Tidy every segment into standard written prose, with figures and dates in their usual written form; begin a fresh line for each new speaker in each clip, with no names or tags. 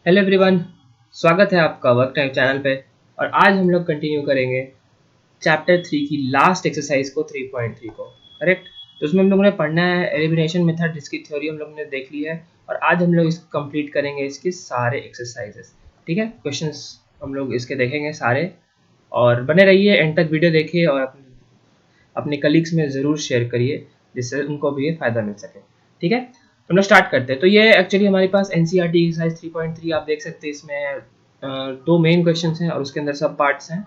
Hello everyone, स्वागत है आपका वर्क टाइम चैनल पे। और आज हम लोग कंटिन्यू करेंगे चैप्टर 3 की लास्ट एक्सरसाइज को 3.3 को। करेक्ट। तो उसमें हम लोगों ने पढ़ना है एलिमिनेशन मेथड, जिसकी थ्योरी हम लोगों ने देख ली है। और आज हम लोग इसको कंप्लीट करेंगे, इसके सारे एक्सरसाइजेस। ठीक है, क्वेश्चंस हम लोग इसके देखेंगे सारे। और बने रहिए, एंड तक वीडियो देखिए और अपने कलीग्स में ज़रूर शेयर करिए, जिससे उनको भी ये फ़ायदा मिल सके। ठीक है, तो हम लोग स्टार्ट करते हैं। तो ये एक्चुअली हमारे पास एनसीईआरटी एक्सरसाइज 3.3 आप देख सकते हैं। इसमें दो मेन क्वेश्चंस हैं और उसके अंदर सब पार्ट्स हैं।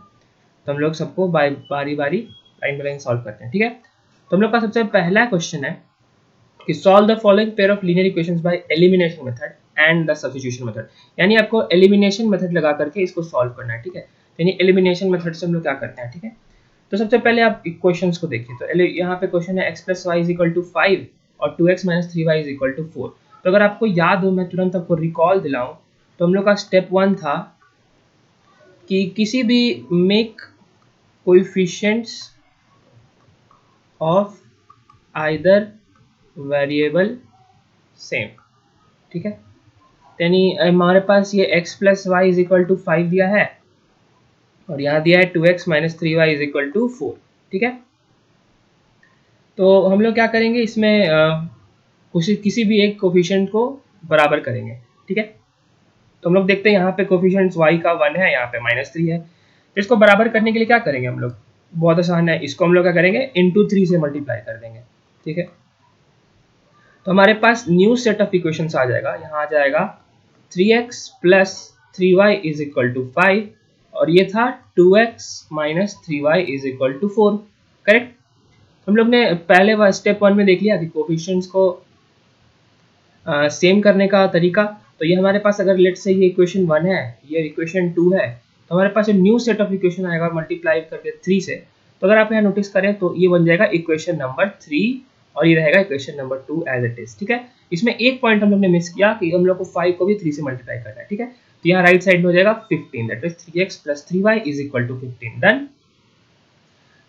तो हम लोग सबको बारी बारी लाइन बाय लाइन सॉल्व करते हैं। ठीक है, तो हम लोग का सबसे पहला क्वेश्चन है कि solve the following pair of linear equations by elimination method and the substitution method. यानी आपको एलिमिनेशन मेथड लगा करके इसको सॉल्व करना है। ठीक है, यानी एलिमिनेशन मेथड से हम लोग क्या करते हैं। ठीक है, तो सबसे पहले आप इक्वेशंस को देखिए। तो यहाँ पे क्वेश्चन है x plus Y is equal to 5 और 2x minus 3y is equal to 4। तो अगर आपको याद हो, मैं तुरंत आपको रिकॉल दिलाऊं, तो हम लोग का स्टेप 1 था कि किसी भी make coefficients of either variable same. ठीक है, यानी हमारे पास ये x plus Y is equal to 5 दिया है और यहाँ दिया है 2x minus 3y is equal to 4। ठीक है, तो हम लोग क्या करेंगे इसमें किसी भी एक कोफिशिएंट को बराबर करेंगे। ठीक है, तो हम लोग देखते हैं यहाँ पे कोफिशिएंट y का 1 है, यहाँ पे -3 है। तो इसको बराबर करने के लिए क्या करेंगे हम लोग, बहुत आसान है। इसको हम लोग क्या करेंगे, इंटू 3 से मल्टीप्लाई कर देंगे। ठीक है, तो हमारे पास न्यू सेट ऑफ इक्वेशंस आ जाएगा। यहाँ आ जाएगा 3x plus 3y is equal to 5 और ये था 2x minus 3y is equal to 4। Correct. हम लोग ने पहले स्टेप 1 में देख लिया कि कोफिशिएंट्स को सेम करने का तरीका। तो ये हमारे पास अगर लेट से ये इक्वेशन 1 है, ये इक्वेशन 2 है, तो हमारे पास एक न्यू सेट ऑफ इक्वेशन आएगा मल्टीप्लाई करके 3 से। तो अगर आप यहाँ नोटिस करें तो ये बन जाएगा इक्वेशन नंबर 3 और ये रहेगा equation number 2 as it is. ठीक है, इसमें एक पॉइंट हम लोग ने मिस किया कि हम लोग को 5 को भी 3 से मल्टीप्लाई करना है। ठीक है, तो यहाँ राइट साइड में हो जाएगा 15, that is 3x plus 3y is equal to 15। Done.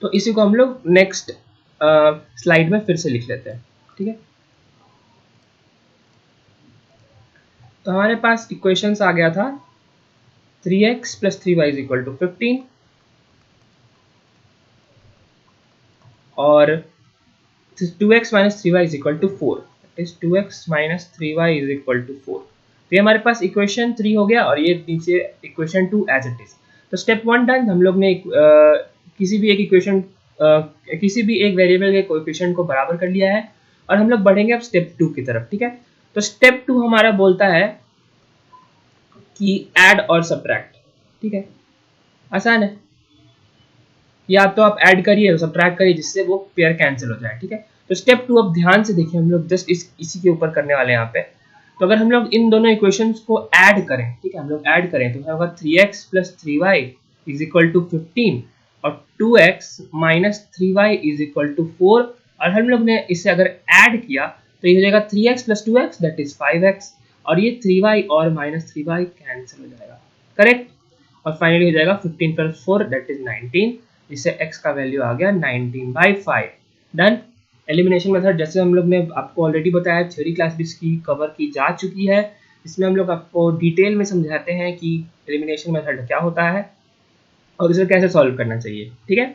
तो इसी को हम लोग नेक्स्ट स्लाइड में फिर से लिख लेते हैं। ठीक है, तो हमारे पास इक्वेशंस आ गया था 3x plus 3y is equal to 15 और 2x minus 3y is equal to 4, is 2x minus 3y is equal to 4। तो ये हमारे पास इक्वेशन 3 हो गया और ये नीचे इक्वेशन 2 एज इट इज। तो स्टेप 1 डन। हम लोग ने किसी भी एक इक्वेशन किसी भी एक वेरिएबल के कोएफिशिएंट को बराबर कर लिया है और हम लोग बढ़ेंगे अब स्टेप 2 की तरफ। ठीक है, तो स्टेप 2 हमारा बोलता है कि ऐड और सब्ट्रैक्ट। ठीक है, आसान है। या तो आप ऐड करिए और सब्ट्रैक्ट करिए, जिससे वो पेयर कैंसिल हो जाए। ठीक है, तो स्टेप 2 अब ध्यान से देखिए, हम लोग जस्ट इसी के ऊपर करने वाले हैं यहाँ पे। तो अगर हम लोग इन दोनों इक्वेशंस को ऐड करें, ठीक है, हम लोग ऐड करें तो होगा 3x plus 3y is equal to 15 और 2x minus 3y is equal to 4। और हम लोग ने इसे अगर ऐड किया तो ये हो जाएगा 3x plus 2x that is 5x और ये 3y और माइनस 3y कैंसिल हो जाएगा। करेक्ट। और फाइनली हो जाएगा 15 प्लस 4 दैट इज 19, जिससे x का वैल्यू आ गया 19/5। डन। एलिमिनेशन मेथड जैसे हम लोग ने आपको ऑलरेडी बताया, थ्योरी क्लास भी इसकी कवर की जा चुकी है। इसमें हम लोग आपको डिटेल में समझाते हैं कि एलिमिनेशन मेथड क्या होता है और इसे कैसे सॉल्व करना चाहिए। ठीक है,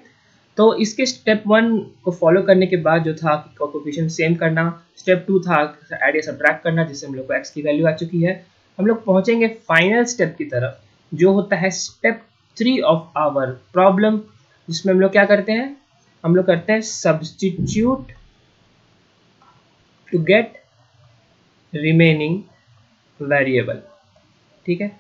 तो इसके स्टेप 1 को फॉलो करने के बाद जो था कोएफिशिएंट सेम करना, स्टेप 2 था ऐड या सब्ट्रैक्ट करना, जिससे हम लोग को x की वैल्यू आ चुकी है। हम लोग पहुंचेंगे फाइनल स्टेप की तरफ, जो होता है स्टेप 3 ऑफ आवर प्रॉब्लम, जिसमें हम लोग क्या करते हैं, हम लोग करते हैं substitute to get remaining variable. ठीक है,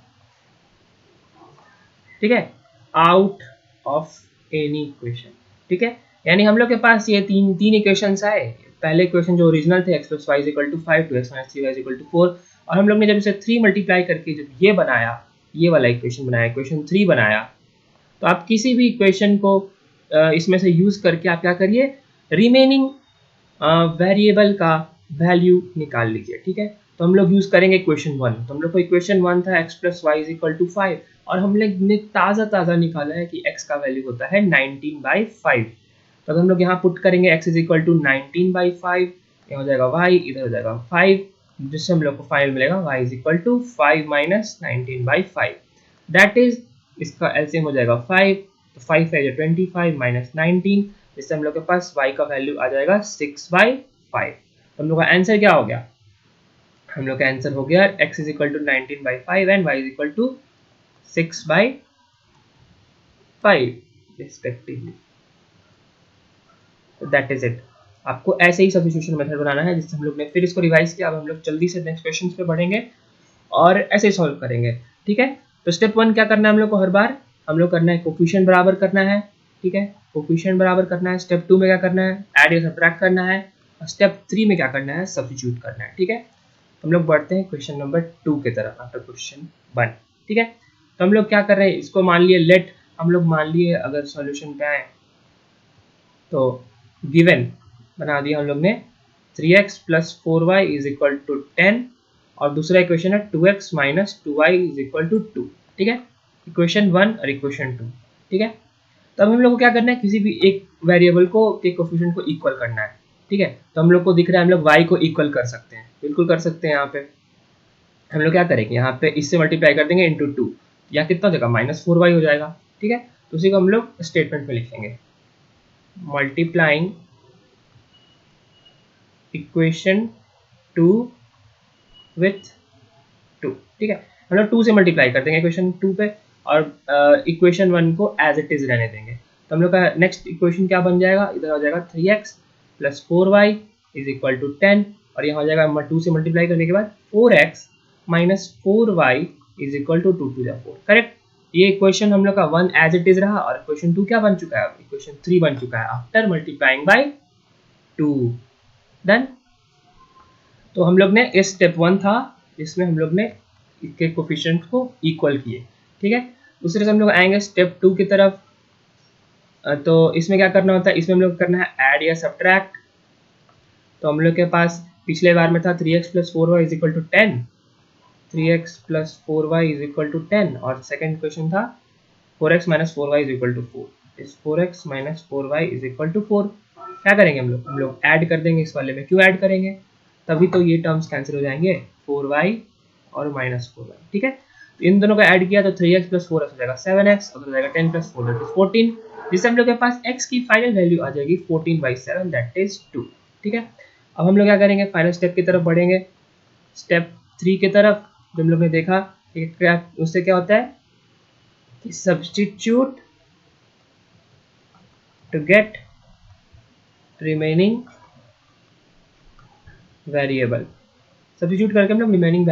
ठीक है, आउट ऑफ एनी इक्वेशन। ठीक है, यानी हम लोग के पास ये तीन इक्वेशंस आए। पहले इक्वेशन जो ओरिजिनल थे x plus Y is equal to 5, 2x minus 3y is equal to 4, और हम लोग ने जब इसे 3 मल्टीप्लाई करके जब ये बनाया, ये वाला इक्वेशन बनाया, इक्वेशन 3 बनाया, तो आप किसी भी इक्वेशन को इसमें से यूज करके आप क्या करिए, रिमेनिंग वेरिएबल का वैल्यू निकाल लीजिए। ठीक है, तो हम लोग यूज करेंगे इक्वेशन 1। तो हम लोग को इक्वेशन 1 था x plus Y is equal to 5 और हम लोग ने ताज़ा निकाला है कि x का वैल्यू होता है 19/5। तो अगर हम लोग यहाँ पुट करेंगे x इज इक्वल टू 19/5, यहाँ हो जाएगा y, इधर हो जाएगा 5, जिससे हम लोग को फाइनल मिलेगा y is equal to 5 minus 19/5, that is इसका एलसीएम हो जाएगा 5, तो 5 है 25 माइनस 19, जिससे हम लोग के पास y का वैल्यू आ जाएगा 6/5। तो हम लोग का आंसर क्या हो गया, हम लोग का आंसर हो गया x is equal to 19/5 and y is equal to 6/5 respectively. That is it. आपको ऐसे ही सब्स्टिट्यूशन मेथड बनाना है जिससे हम लोग ने फिर इसको रिवाइज किया। अब हम लोग जल्दी से नेक्स्ट क्वेश्चन पे बढ़ेंगे और ऐसे ही सॉल्व करेंगे, ठीक है। तो स्टेप 1 क्या करना है हम लोग को, हर बार हम लोग करना है कोफिशिएंट बराबर करना है, ठीक है, कोफिशिएंट बराबर करना है। स्टेप 2 में क्या करना है, ऐड या सब्ट्रैक्ट करना है। और स्टेप 3 में क्या करना है, सब्स्टिट्यूट करना है, ठीक है। हम लोग बढ़ते हैं क्वेश्चन नंबर 2 की तरफ आफ्टर क्वेश्चन 1, ठीक है। तो हम लोग क्या कर रहे हैं, इसको मान लिए लेट, हम लोग मान लिए अगर सॉल्यूशन पे आए तो गिवन बना दिया हम लोग ने 3x plus 4y is equal to 10 और दूसरा इक्वेशन है 2x minus 2y is equal to 2, ठीक है, इक्वेशन 1 और इक्वेशन 2, ठीक है। तब हम लोग को क्या करना है, किसी भी एक वेरिएबल को के कोफिशिएंट को इक्वल करना है, ठीक है। तो हम लोग को दिख रहा है हम लोग y को इक्वल कर सकते हैं, बिल्कुल कर सकते हैं। यहाँ पे हम लोग क्या करेंगे, यहाँ पे इससे मल्टीप्लाई कर देंगे इंटू 2, या कितना हो जाएगा -4y हो जाएगा, ठीक है। तो उसी को हम लोग स्टेटमेंट में लिखेंगे, मल्टीप्लाइंग इक्वेशन 2 विथ 2, ठीक है। हम लोग 2 से मल्टीप्लाई कर देंगे इक्वेशन 2 पे और इक्वेशन 1 को एज इट इज रहने देंगे। तो हम लोग का नेक्स्ट इक्वेशन क्या बन जाएगा, इधर हो जाएगा 3x plus 4y is equal to 10 और यहाँ हो जाएगा 2 से मल्टीप्लाई करने के बाद 4x minus 4y is equal to 2 to the 4, correct. ये इक्वेशन हम लोग का 1 एज इट इज रहा और इक्वेशन 2 क्या बन चुका है, इक्वेशन 3 बन चुका है आफ्टर मल्टीप्लाइंग बाय 2, डन। तो हम लोग ने इस स्टेप 1 था जिसमें हम लोग ने इसके कोफिशिएंट को इक्वल किए, ठीक है। दूसरे से हम लोग आएंगे स्टेप 2 की तरफ। तो इसमें क्या करना होता है, इसमें हम लोग करना है ऐड या सब्ट्रैक्ट। तो हम लोग के पास पिछले बार में था 3x plus 4y is equal to 10, 3x plus 4y is equal to 10 और सेकेंड क्वेश्चन था 4x minus 4y is equal to 4, इस 4x minus 4y is equal to 4। क्या करेंगे हम लोग ऐड कर देंगे इस वाले में। क्यों ऐड करेंगे, तभी तो ये टर्म्स कैंसिल हो जाएंगे, 4y और माइनस 4y, ठीक है। तो इन दोनों का ऐड किया तो 3x प्लस 4x हो जाएगा 7x और हो जाएगा 10 प्लस 4 दैट इज 14, जिससे हम लोग के पास x की फाइनल वैल्यू आ जाएगी 14/7 दैट इज 2, ठीक है। अब हम लोग क्या करेंगे, फाइनल स्टेप की तरफ बढ़ेंगे, स्टेप 3 की तरफ। जो हम लोग ने देखा कि क्या उससे क्या होता है कि substitute to get remaining variable, substitute करके हम लोग रिमेनिंग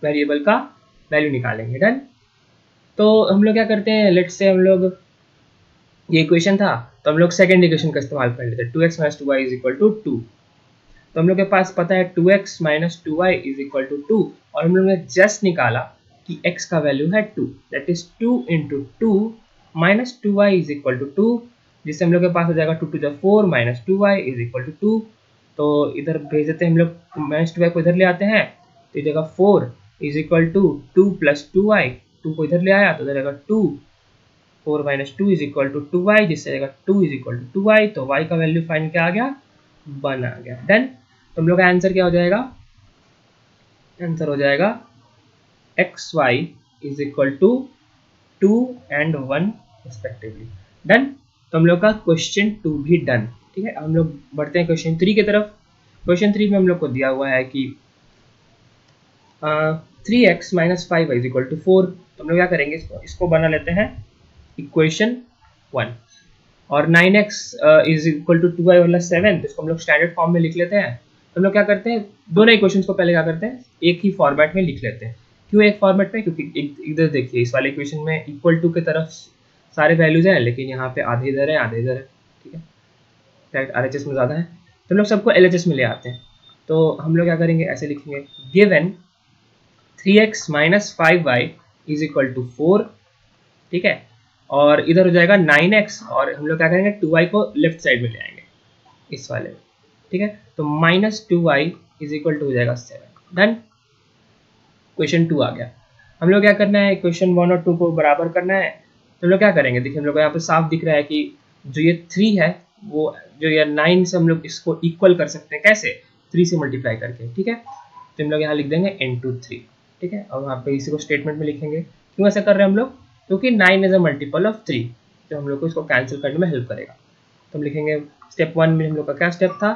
वेरिएबल का वैल्यू निकालेंगे, डन। तो हम लोग क्या करते हैं, लेट्स से हम लोग ये इक्वेशन था तो हम लोग सेकंड इक्वेशन का इस्तेमाल कर लेते हैं, 2x minus 2y is equal to 2। तो हम लोग के पास पता है 2x minus 2y is equal to 2 और हम लोग ने जस्ट निकाला कि x का वैल्यू है 2, that is 2 into 2 minus 2y is equal to 2, जिससे हम लोग के पास हो जाएगा 2 to the 4 minus 2y is equal to 2। तो इधर भेज देते हैं हम लोग, माइनस 2y को इधर ले आते हैं तो जगह 4 is equal to 2 plus 2y, 2 को इधर ले आया तो इधर 2, 4 minus 2 is equal to 2y, जिससे रहेगा 2 इज इक्वल टू 2y। तो y का वैल्यू फाइनल क्या आ गया, 1 आ गया, देन। तो हम लोग का आंसर क्या हो जाएगा, आंसर हो जाएगा xy is equal to 2 and 1 respectively, done. तो हम लोग का क्वेश्चन 2 भी डन, ठीक है। हम लोग बढ़ते हैं क्वेश्चन 3 की तरफ। क्वेश्चन 3 में हम लोग को दिया हुआ है कि 3x minus 5 is equal to 4। तो हम लोग क्या करेंगे, इसको बना लेते हैं इक्वेशन 1 और 9x is equal to 2y वाला 7, तो इसको हम लोग स्टैंडर्ड फॉर्म में लिख लेते हैं। तो हम लोग क्या करते हैं, दोनों इक्वेशंस को पहले क्या करते हैं एक ही फॉर्मेट में लिख लेते हैं। क्यों एक फॉर्मेट में, क्योंकि इधर देखिए इस वाले इक्वेशन में इक्वल टू की तरफ सारे वैल्यूज हैं लेकिन यहाँ पे आधे इधर है आधे इधर है, ठीक है, डायरेक्ट RHS में ज़्यादा है तो हम लोग सबको LHS में ले आते हैं। तो हम लोग क्या करेंगे, ऐसे लिखेंगे given 3x minus 5y is equal to 4, ठीक है, और इधर हो जाएगा 9x और हम लोग क्या करेंगे 2y को लेफ्ट साइड में ले आएंगे इस वाले में, ठीक है। तो minus 2y is equal to हो जाएगा 7, डन। क्वेश्चन 2 आ गया। हम लोग क्या करना है, क्वेश्चन 1 और 2 को बराबर करना है। तो हम लोग क्या करेंगे, देखिए हम लोग को यहाँ पे साफ दिख रहा है कि जो ये 3 है वो जो ये 9 से हम लोग इसको इक्वल कर सकते हैं, कैसे, 3 से मल्टीप्लाई करके, ठीक है। तो हम लोग यहाँ लिख देंगे इंटू 3, ठीक है। और वहाँ पे इसी को स्टेटमेंट में लिखेंगे। क्यों ऐसा कर रहे हैं हम लोग? क्योंकि 9 इज अ मल्टीपल ऑफ 3, तो हम लोग को इसको कैंसिल करने में हेल्प करेगा। तो हम लिखेंगे स्टेप 1 में हम लोग का क्या स्टेप था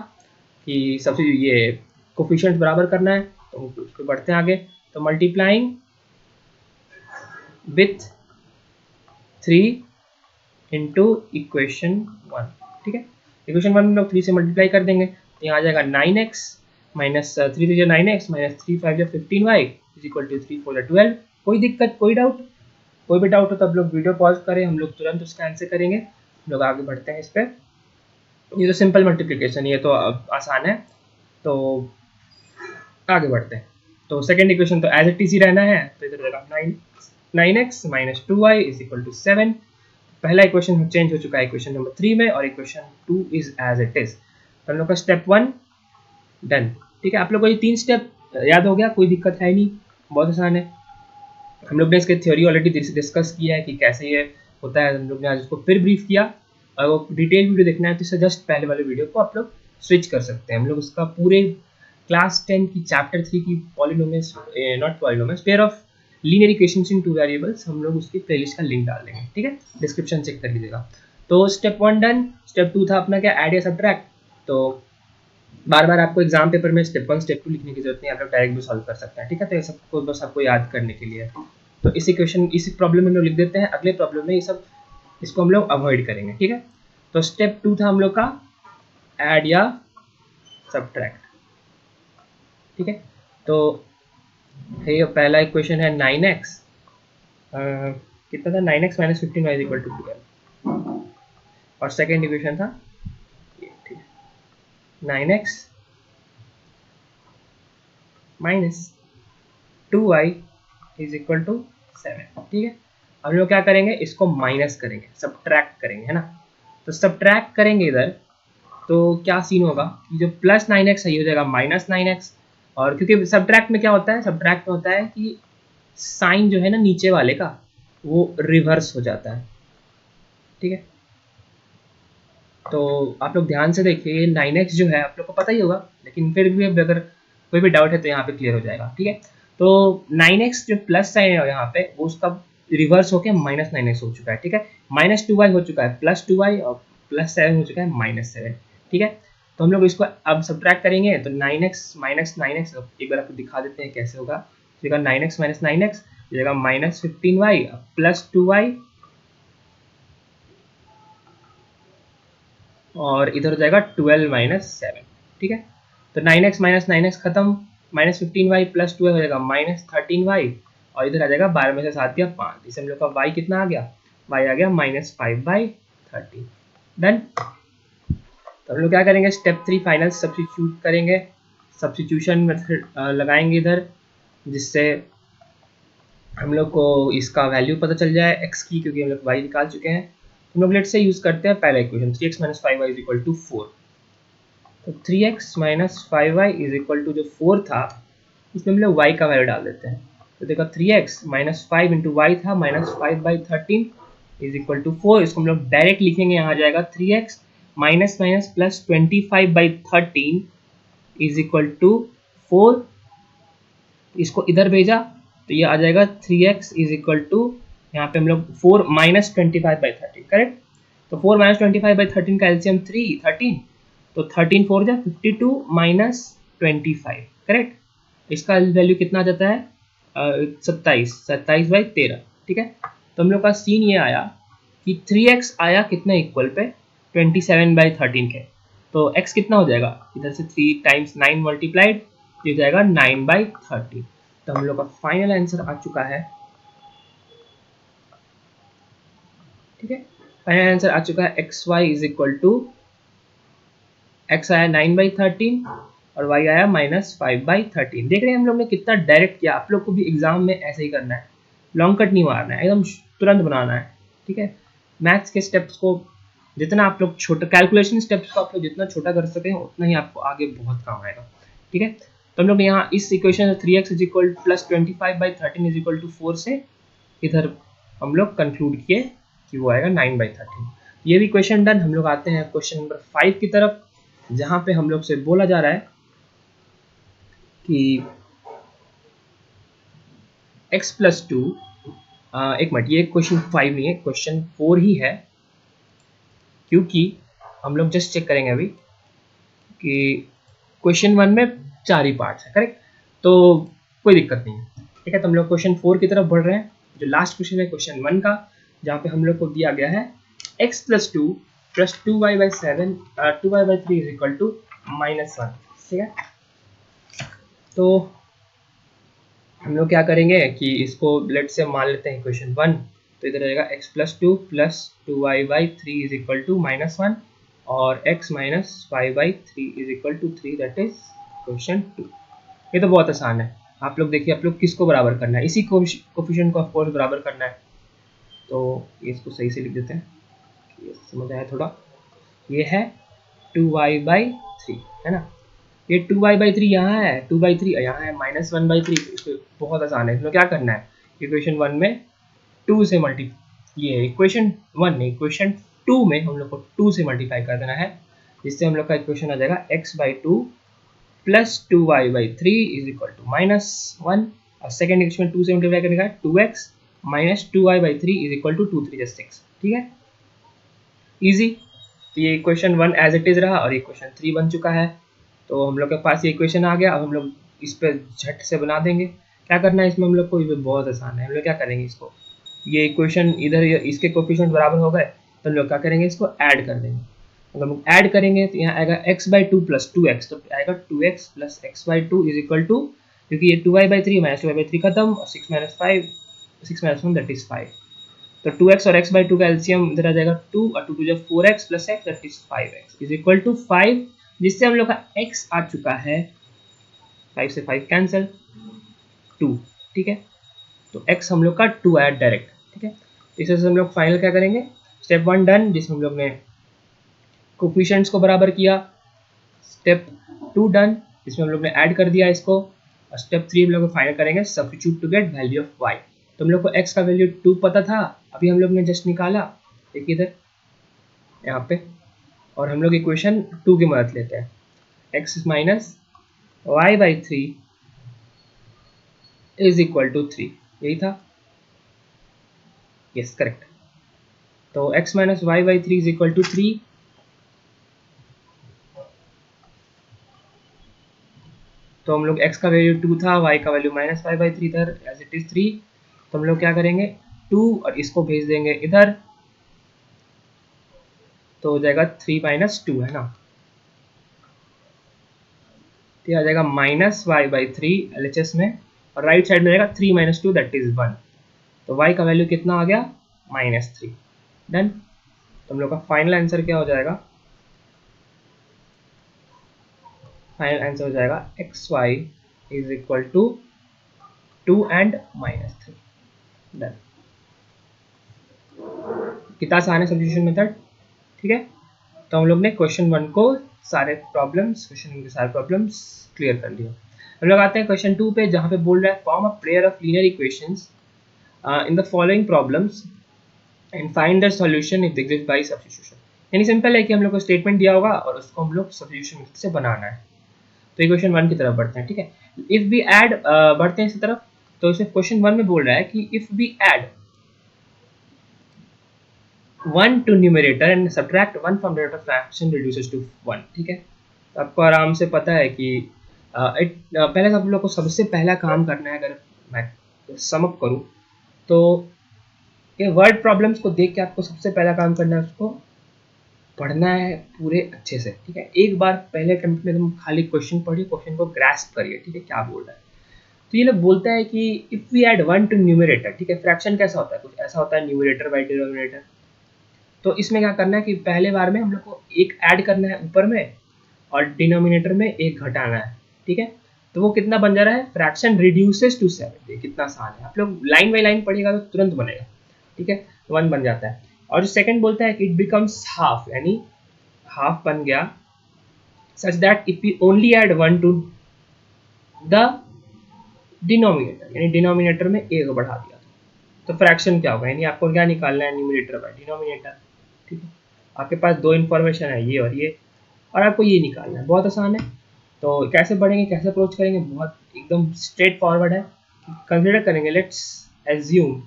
कि सबसे ये कोफिशिएंट बराबर करना है, तो उसको बढ़ते हैं आगे। तो मल्टीप्लाइंग विथ 3 इंटू इक्वेशन 1, ठीक है। इक्वेशन 1 में लोग 3 से मल्टीप्लाई कर देंगे, तो यहाँ आ जाएगा 9x माइनस 3 जो 9x माइनस 3 5 जो 15y इज इक्वल टू 3 4 12। कोई दिक्कत, कोई डाउट? कोई भी डाउट हो तो आप लोग वीडियो पॉज करें, हम लोग तुरंत उसका आंसर करेंगे। हम लोग आगे बढ़ते हैं इस पर। ये तो सिंपल मल्टीप्लिकेशन, ये तो आसान है, तो आगे बढ़ते हैं। तो सेकेंड इक्वेशन तो एज इट इज ही रहना है, तो इधर रहेगा 9x minus 2y is equal to 7। पहला इक्वेशन चेंज हो चुका है इक्वेशन नंबर 3 में, और equation 2 is as it is. तो हम लोग का स्टेप 1 डन, ठीक है। आप लोग को ये 3 स्टेप याद हो गया, कोई दिक्कत है नहीं, बहुत आसान है। हम लोग ने इसके थ्योरी ऑलरेडी डिस्कस किया है कि कैसे ये होता है, हम लोग ने आज उसको फिर ब्रीफ किया। और वो डिटेल वीडियो देखना है तो इससे जस्ट पहले वाले वीडियो को आप लोग स्विच कर सकते हैं। हम लोग उसका पूरे क्लास 10 की चैप्टर 3 की polynomials, not polynomials, pair of linear equations in two variables, हम लोग उसकी प्लेलिस्ट का लिंक डाल देंगे, ठीक है। डिस्क्रिप्शन चेक कर लीजिएगा। तो स्टेप 1 डन। स्टेप 2 था अपना क्या, ऐड या सब्ट्रैक्ट। तो बार बार आपको एग्जाम पेपर में स्टेप 1 स्टेप 2 लिखने की जरूरत नहीं, आप लोग डायरेक्ट भी सॉल्व कर सकते हैं, ठीक है। तो ये सबको बस आपको याद करने के लिए। तो इस इक्वेशन, इस प्रॉब्लम में हम लोग लिख देते हैं, अगले प्रॉब्लम में ये सब इसको हम लोग अवॉइड करेंगे, ठीक है। तो स्टेप 2 था हम लोग का ऐड या सब्ट्रैक्ट, ठीक है। तो ये पहला इक्वेशन है 9x, कितना था, 9x minus 15y is equal to 12। और सेकेंड इक्वेशन था ये, ठीक है, 9x minus 2y is equal to 7, ठीक है। हम लोग क्या करेंगे, इसको माइनस करेंगे, सब्ट्रैक्ट करेंगे, है ना। तो सब्ट्रैक्ट करेंगे इधर, तो क्या सीन होगा कि जो प्लस 9x है ये हो जाएगा माइनस 9x। और क्योंकि सब्ट्रैक्ट में क्या होता है, सब्ट्रैक्ट में होता है कि साइन जो है ना नीचे वाले का वो रिवर्स हो जाता है, ठीक है। तो आप लोग ध्यान से देखिए, 9x जो है आप लोग को पता ही होगा, लेकिन फिर भी अगर कोई भी डाउट है तो यहाँ पे क्लियर हो जाएगा, ठीक है। तो 9x जो प्लस साइन है यहाँ पे, वो उसका रिवर्स होकर माइनस 9x हो चुका है, ठीक है। माइनस 2y हो चुका है प्लस 2y, और प्लस 7 हो चुका है माइनस 7, ठीक है। तो हम लोग इसको अब सब्ट्रैक्ट करेंगे, तो 9x माइनस 9x, एक बार आपको दिखा देते हैं कैसे होगा। तो 9x माइनस 9x जगह माइनस 15y प्लस 2y, और इधर हो जाएगा 12 माइनस 7, ठीक है। तो 9x माइनस 9x खत्म, माइनस 15y प्लस 12 हो जाएगा माइनस 13y, और इधर आ जाएगा 12 में से 7 दिया 5, इसे हम लोग का y कितना आ गया, y आ गया माइनस 5/13, डन। तो हम लोग क्या करेंगे, स्टेप 3 फाइनल सब्स्टिट्यूट करेंगे, सब्स्टिट्यूशन मेथड लगाएंगे इधर, जिससे हम लोग को इसका वैल्यू पता चल जाए x की, क्योंकि हम लोग y निकाल चुके हैं। हम लोग लेट से यूज करते हैं पहला equation, 3x minus 5y is equal to 4। तो 3x minus 5y is equal to जो 4 था, इसमें हम लोग y का वैल्यू डाल देते हैं। तो देखो 3x माइनस 5 इंटू वाई था माइनस 5/13 इज इक्वल टू 4। इसको हम लोग डायरेक्ट लिखेंगे, यहाँ जाएगा 3x minus minus plus 25/13 is equal to 4। इसको इधर भेजा तो ये आ जाएगा 3x इज इक्वल टू, यहाँ पे हम लोग 4 माइनस 25/13, करेक्ट। तो 4 माइनस 25/13 का एलसीएम 13, तो 13 4 जा 52 माइनस 25, करेक्ट। इसका वैल्यू कितना आ जाता है, 27/13, ठीक है। तो हम लोग का सीन ये आया कि 3x आया कितने इक्वल पे, 27/13 के। तो x कितना हो जाएगा, इधर से 3 टाइम्स 9 मल्टीप्लाइड, ये जाएगा 9/13। तो हम लोग का फाइनल आंसर आ चुका है, ठीक है। फाइनल आंसर आ चुका है xy is equal to, x आया 9/13 और y आया माइनस 5/13। देख रहे हैं हम लोग ने कितना डायरेक्ट किया। आप लोग को भी एग्जाम में ऐसे ही करना है, लॉन्ग कट नहीं मारना है, एकदम तुरंत बनाना है, ठीक है। मैथ्स के स्टेप्स को जितना आप लोग छोटा, कैलकुलेशन स्टेप्स को आप लोग जितना छोटा कर सकें उतना ही आपको आगे बहुत काम आएगा, ठीक है। तो हम लोग यहाँ इस equation 3x is equal plus 25/13 is equal to 4 से इधर हम लोग कंक्लूड किए कि वो आएगा 9/13। ये भी क्वेश्चन डन। हम लोग आते हैं क्वेश्चन नंबर 5 की तरफ, जहाँ पे हम लोग से बोला जा रहा है कि x प्लस 2, एक मिनट, ये क्वेश्चन 5 नहीं है, क्वेश्चन 4 ही है, क्योंकि हम लोग जस्ट चेक करेंगे अभी कि क्वेश्चन 1 में 4 ही पार्ट्स है, करेक्ट, तो कोई दिक्कत नहीं है, ठीक है। तो हम लोग क्वेश्चन 4 की तरफ बढ़ रहे हैं, जो लास्ट क्वेश्चन है क्वेश्चन 1 का, जहाँ पे हम लोग को दिया गया है x plus 2 plus 2y/7 2y/3 is equal to -1, ठीक है। तो हम लोग क्या करेंगे कि इसको लेट से मान लेते हैं क्वेश्चन 1, तो इधर रहेगा x plus 2 plus 2y/3 is equal to -1 और x minus 5/3 is equal to 3, that is question 2। ये तो बहुत आसान है, आप लोग देखिए, आप लोग किसको बराबर करना है, इसी कोफिशिएंट को ऑफ कोर्स बराबर करना है। तो इसको सही से लिख देते हैं, ये समझ आया थोड़ा। ये है 2y/3, है ना, ये 2y/3 यहाँ है, 2/3 यहाँ है, -1/3, बहुत आसान है। इसमें क्या करना है, इक्वेशन 1 में 2 से ये इक्वेशन 1 नहीं, इक्वेशन 2 में हम लोग को 2 से मल्टीप्लाई कर देना है, जिससे हम लोग का इक्वेशन आ जाएगा x/2 plus 2y/3 is equal to -1, और सेकेंड इक्वेशन 2 से मल्टीप्लाई करने का 2x minus 2y/3 is equal to 2 3 6, ठीक है, इजी। तो ये इक्वेशन 1 एज इट इज रहा और इक्वेशन 3 बन चुका है। तो हम लोग के पास ये इक्वेशन आ गया, अब हम लोग इस पर झट से बना देंगे। क्या करना है इसमें हम लोग को, ये बहुत आसान है। हम लोग क्या करेंगे, इसको ये इक्वेशन इधर इसके कोफिशिएंट बराबर हो गए, तो हम लोग क्या करेंगे, इसको ऐड कर देंगे। अगर हम लोग ऐड करेंगे तो यहाँ आएगा x/2 प्लस 2x, तो आएगा 2x plus x/2 is equal to, क्योंकि ये 2y/3 माइनस 2y/3 खत्म, और 6 माइनस 5 6 माइनस 1 दैट इज 5, तो 2x और x/2 का एलसीएम इधर आ जाएगा 2 और 2 2 4x plus x that is 5x is equal to 5, जिससे हम लोग का x आ चुका है 5 से 5 कैंसिल 2, ठीक है। तो x हम लोग का 2 आया डायरेक्ट, ठीक है। इसे हम लोग फाइनल क्या करेंगे, स्टेप 1 डन, जिसमें हम लोग ने कोफिशिएंट्स को बराबर किया। स्टेप 2 डन, जिसमें हम लोग ने ऐड कर दिया इसको, और स्टेप 3 हम लोग फाइनल करेंगे substitute to get value of y। तो हम लोग को x का वैल्यू 2 पता था, अभी हम लोग ने जस्ट निकाला, एक इधर यहाँ पे, और हम लोग इक्वेशन 2 की मदद लेते हैं, x minus y/3 is equal to 3, यही था, यस करेक्ट। तो x minus y/3 is equal to 3, तो हम लोग x का वैल्यू 2 था, y का वैल्यू माइनस y/3 इधर एज इट इज 3, तो हम लोग क्या करेंगे 2 और इसको भेज देंगे इधर, तो हो जाएगा 3 माइनस 2, है ना, तो आ जाएगा माइनस y/3 LHS में, और राइट साइड में रहेगा 3 माइनस 2 दैट इज 1, तो y का वैल्यू कितना आ गया -3, डन। तो हम लोग का फाइनल आंसर क्या हो जाएगा, फाइनल आंसर हो जाएगा xy is equal to 2 and -3, done. कितना आसान है सब्स्टिट्यूशन मेथड, ठीक है। तो हम लोग ने क्वेश्चन 1 को सारे प्रॉब्लम्स, क्वेश्चन के सारे प्रॉब्लम्स क्लियर कर लिए। हम लोग आते हैं क्वेश्चन 2 पे, जहाँ पे बोल रहा है form a pair of linear equations in the following problems and find the solution if exist by substitution. यानी सिंपल है कि हम लोग को स्टेटमेंट दिया होगा और उसको हम लोग सब्स्टिट्यूशन से बनाना है। तो इक्वेशन 1 की तरफ बढ़ते हैं, ठीक है। इफ बी ऐड, बढ़ते हैं इसी तरफ, तो इसे क्वेश्चन 1 में बोल रहा है कि if we add 1 to numerator and subtract 1 from denominator, fraction reduces to 1, ठीक है। तो आपको आराम से पता है कि पहले सब लोग को सबसे पहला काम करना है, अगर मैं सम अप करूं तो ये वर्ड प्रॉब्लम्स को देख के आपको सबसे पहला काम करना है, उसको पढ़ना है पूरे अच्छे से, ठीक है। एक बार पहले अटेम्प्ट में तुम खाली क्वेश्चन पढ़िए, क्वेश्चन को ग्रास्प करिए, ठीक है, क्या बोल रहा है। तो ये लोग बोलता है कि if we add 1 to numerator, ठीक है, फ्रैक्शन कैसा होता है, कुछ ऐसा होता है न्यूमरेटर बाई डिनोमिनेटर। तो इसमें क्या करना है कि पहले बार में हम लोग को एक ऐड करना है ऊपर में, और डिनोमिनेटर में एक घटाना है, ठीक है। तो वो कितना बन जा रहा है, फ्रैक्शन रिड्यूसेस टू 7, कितना आसान है, आप लोग लाइन बाई लाइन पढ़िएगा तो तुरंत बनेगा, ठीक है, 1 बन जाता है। और जो सेकंड बोलता है कि इट बिकम्स हाफ, यानी हाफ बन गया, such that if we only add 1 to the denominator, यानी डिनोमिनेटर में एक बढ़ा दिया, तो फ्रैक्शन क्या होगा, यानी आपको क्या निकालना है, न्यूमरेटर बाय डिनोमिनेटर, ठीक है। आपके पास दो इन्फॉर्मेशन है, ये और ये, और आपको ये निकालना है, बहुत आसान है। तो कैसे बढ़ेंगे, कैसे अप्रोच करेंगे, बहुत एकदम स्ट्रेट फॉरवर्ड है। कंसिडर करेंगे, let's assume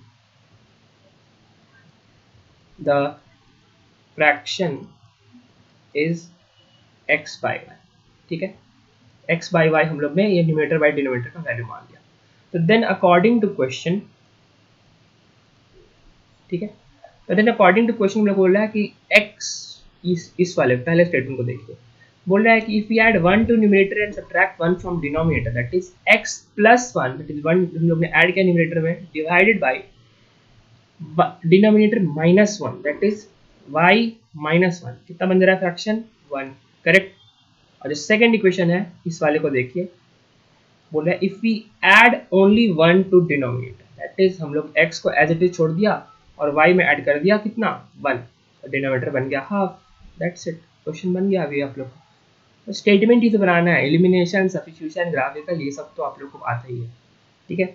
the fraction is x by y, ठीक है, x बाई वाई हम लोग ने ये न्यूमरेटर बाई डिनोमिनेटर का वैल्यू मान लिया। तो देन अकॉर्डिंग टू क्वेश्चन, ठीक है, तो देन अकॉर्डिंग टू क्वेश्चन हम लोग बोल रहा है कि x, इस वाले पहले स्टेटमेंट को देखिए, बोल रहा है कि if we add 1 to numerator and subtract 1 from denominator that is x plus 1, that is 1 हम लोग ने ऐड किया न्यूमरेटर में, divided by denominator minus 1 that is y minus 1, कितना बन जा रहा है फ्रैक्शन 1, करेक्ट। और जो सेकंड इक्वेशन है इस वाले को देखिए, बोल रहा है if we add only 1 to denominator that is हम लोग x को एज इट इज छोड़ दिया और y में ऐड कर दिया कितना 1, तो डिनोमिनेटर बन गया हाफ, दैट्स इट, क्वेश्चन बन गया। अभी आप लोग को स्टेटमेंट ही तो बनाना है, एलिमिनेशन, सब्स्टिट्यूशन, ग्राफिकल, ये सब तो आप लोग को आता ही है, ठीक है।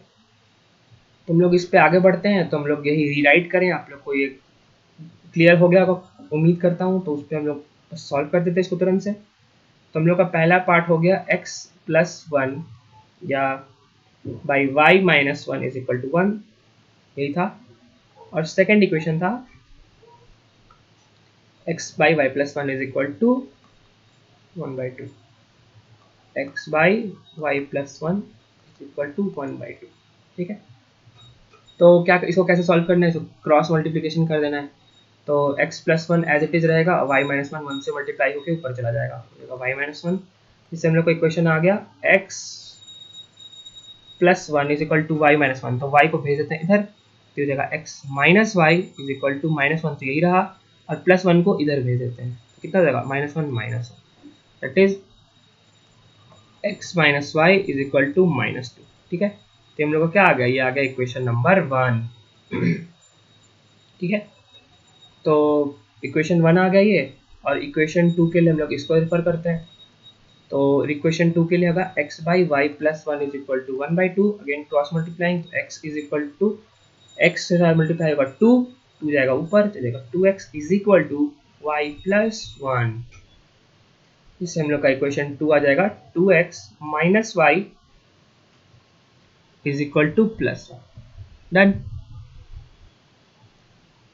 तुम लोग इस पे आगे बढ़ते हैं तो हम लोग यही रीराइट करें, आप लोग को ये क्लियर हो गया होगा उम्मीद करता हूँ। तो उस पर हम लोग सॉल्व कर देते हैं इसको तुरंत से। तो हम लोग का पहला पार्ट हो गया x प्लस 1 या by y minus 1 is equal to 1, यही था। और सेकेंड इक्वेशन था x by y plus 1 is equal to 1 by 2, x by y plus 1 is equal to 1 by 2, ठीक है। तो क्या इसको कैसे सॉल्व करना है, इसको क्रॉस मल्टीप्लिकेशन कर देना है। तो x plus 1 as it is रहेगा, y माइनस 1 1 से मल्टीप्लाई होकर ऊपर चला जाएगा, y माइनस 1, इससे हम लोग को इक्वेशन आ गया x plus 1 is equal to y minus 1, तो y को भेज देते हैं इधर, तो हो जाएगा x minus y is equal to minus 1, तो यही रहा, और प्लस 1 को इधर भेज देते हैं, तो कितना हो जाएगा minus 1 minus 1, that is x minus y is equal to minus 2, ठीक है। तो हम लोग को क्या आ गया, ये आ गया इक्वेशन नंबर 1, ठीक है। तो इक्वेशन 1 आ गया ये, और इक्वेशन 2 के लिए हम लोग इसको रेफर करते हैं। तो इक्वेशन 2 के लिए होगा x by y plus 1 is equal to 1 by 2, again cross multiplying, तो x is equal to x से मल्टीप्लाई होगा 2, 2 जाएगा ऊपर चलेगा 2x is equal to y plus 1, इससे हम लोग का इक्वेशन 2 आ जाएगा 2x minus y is equal to plus 1, done.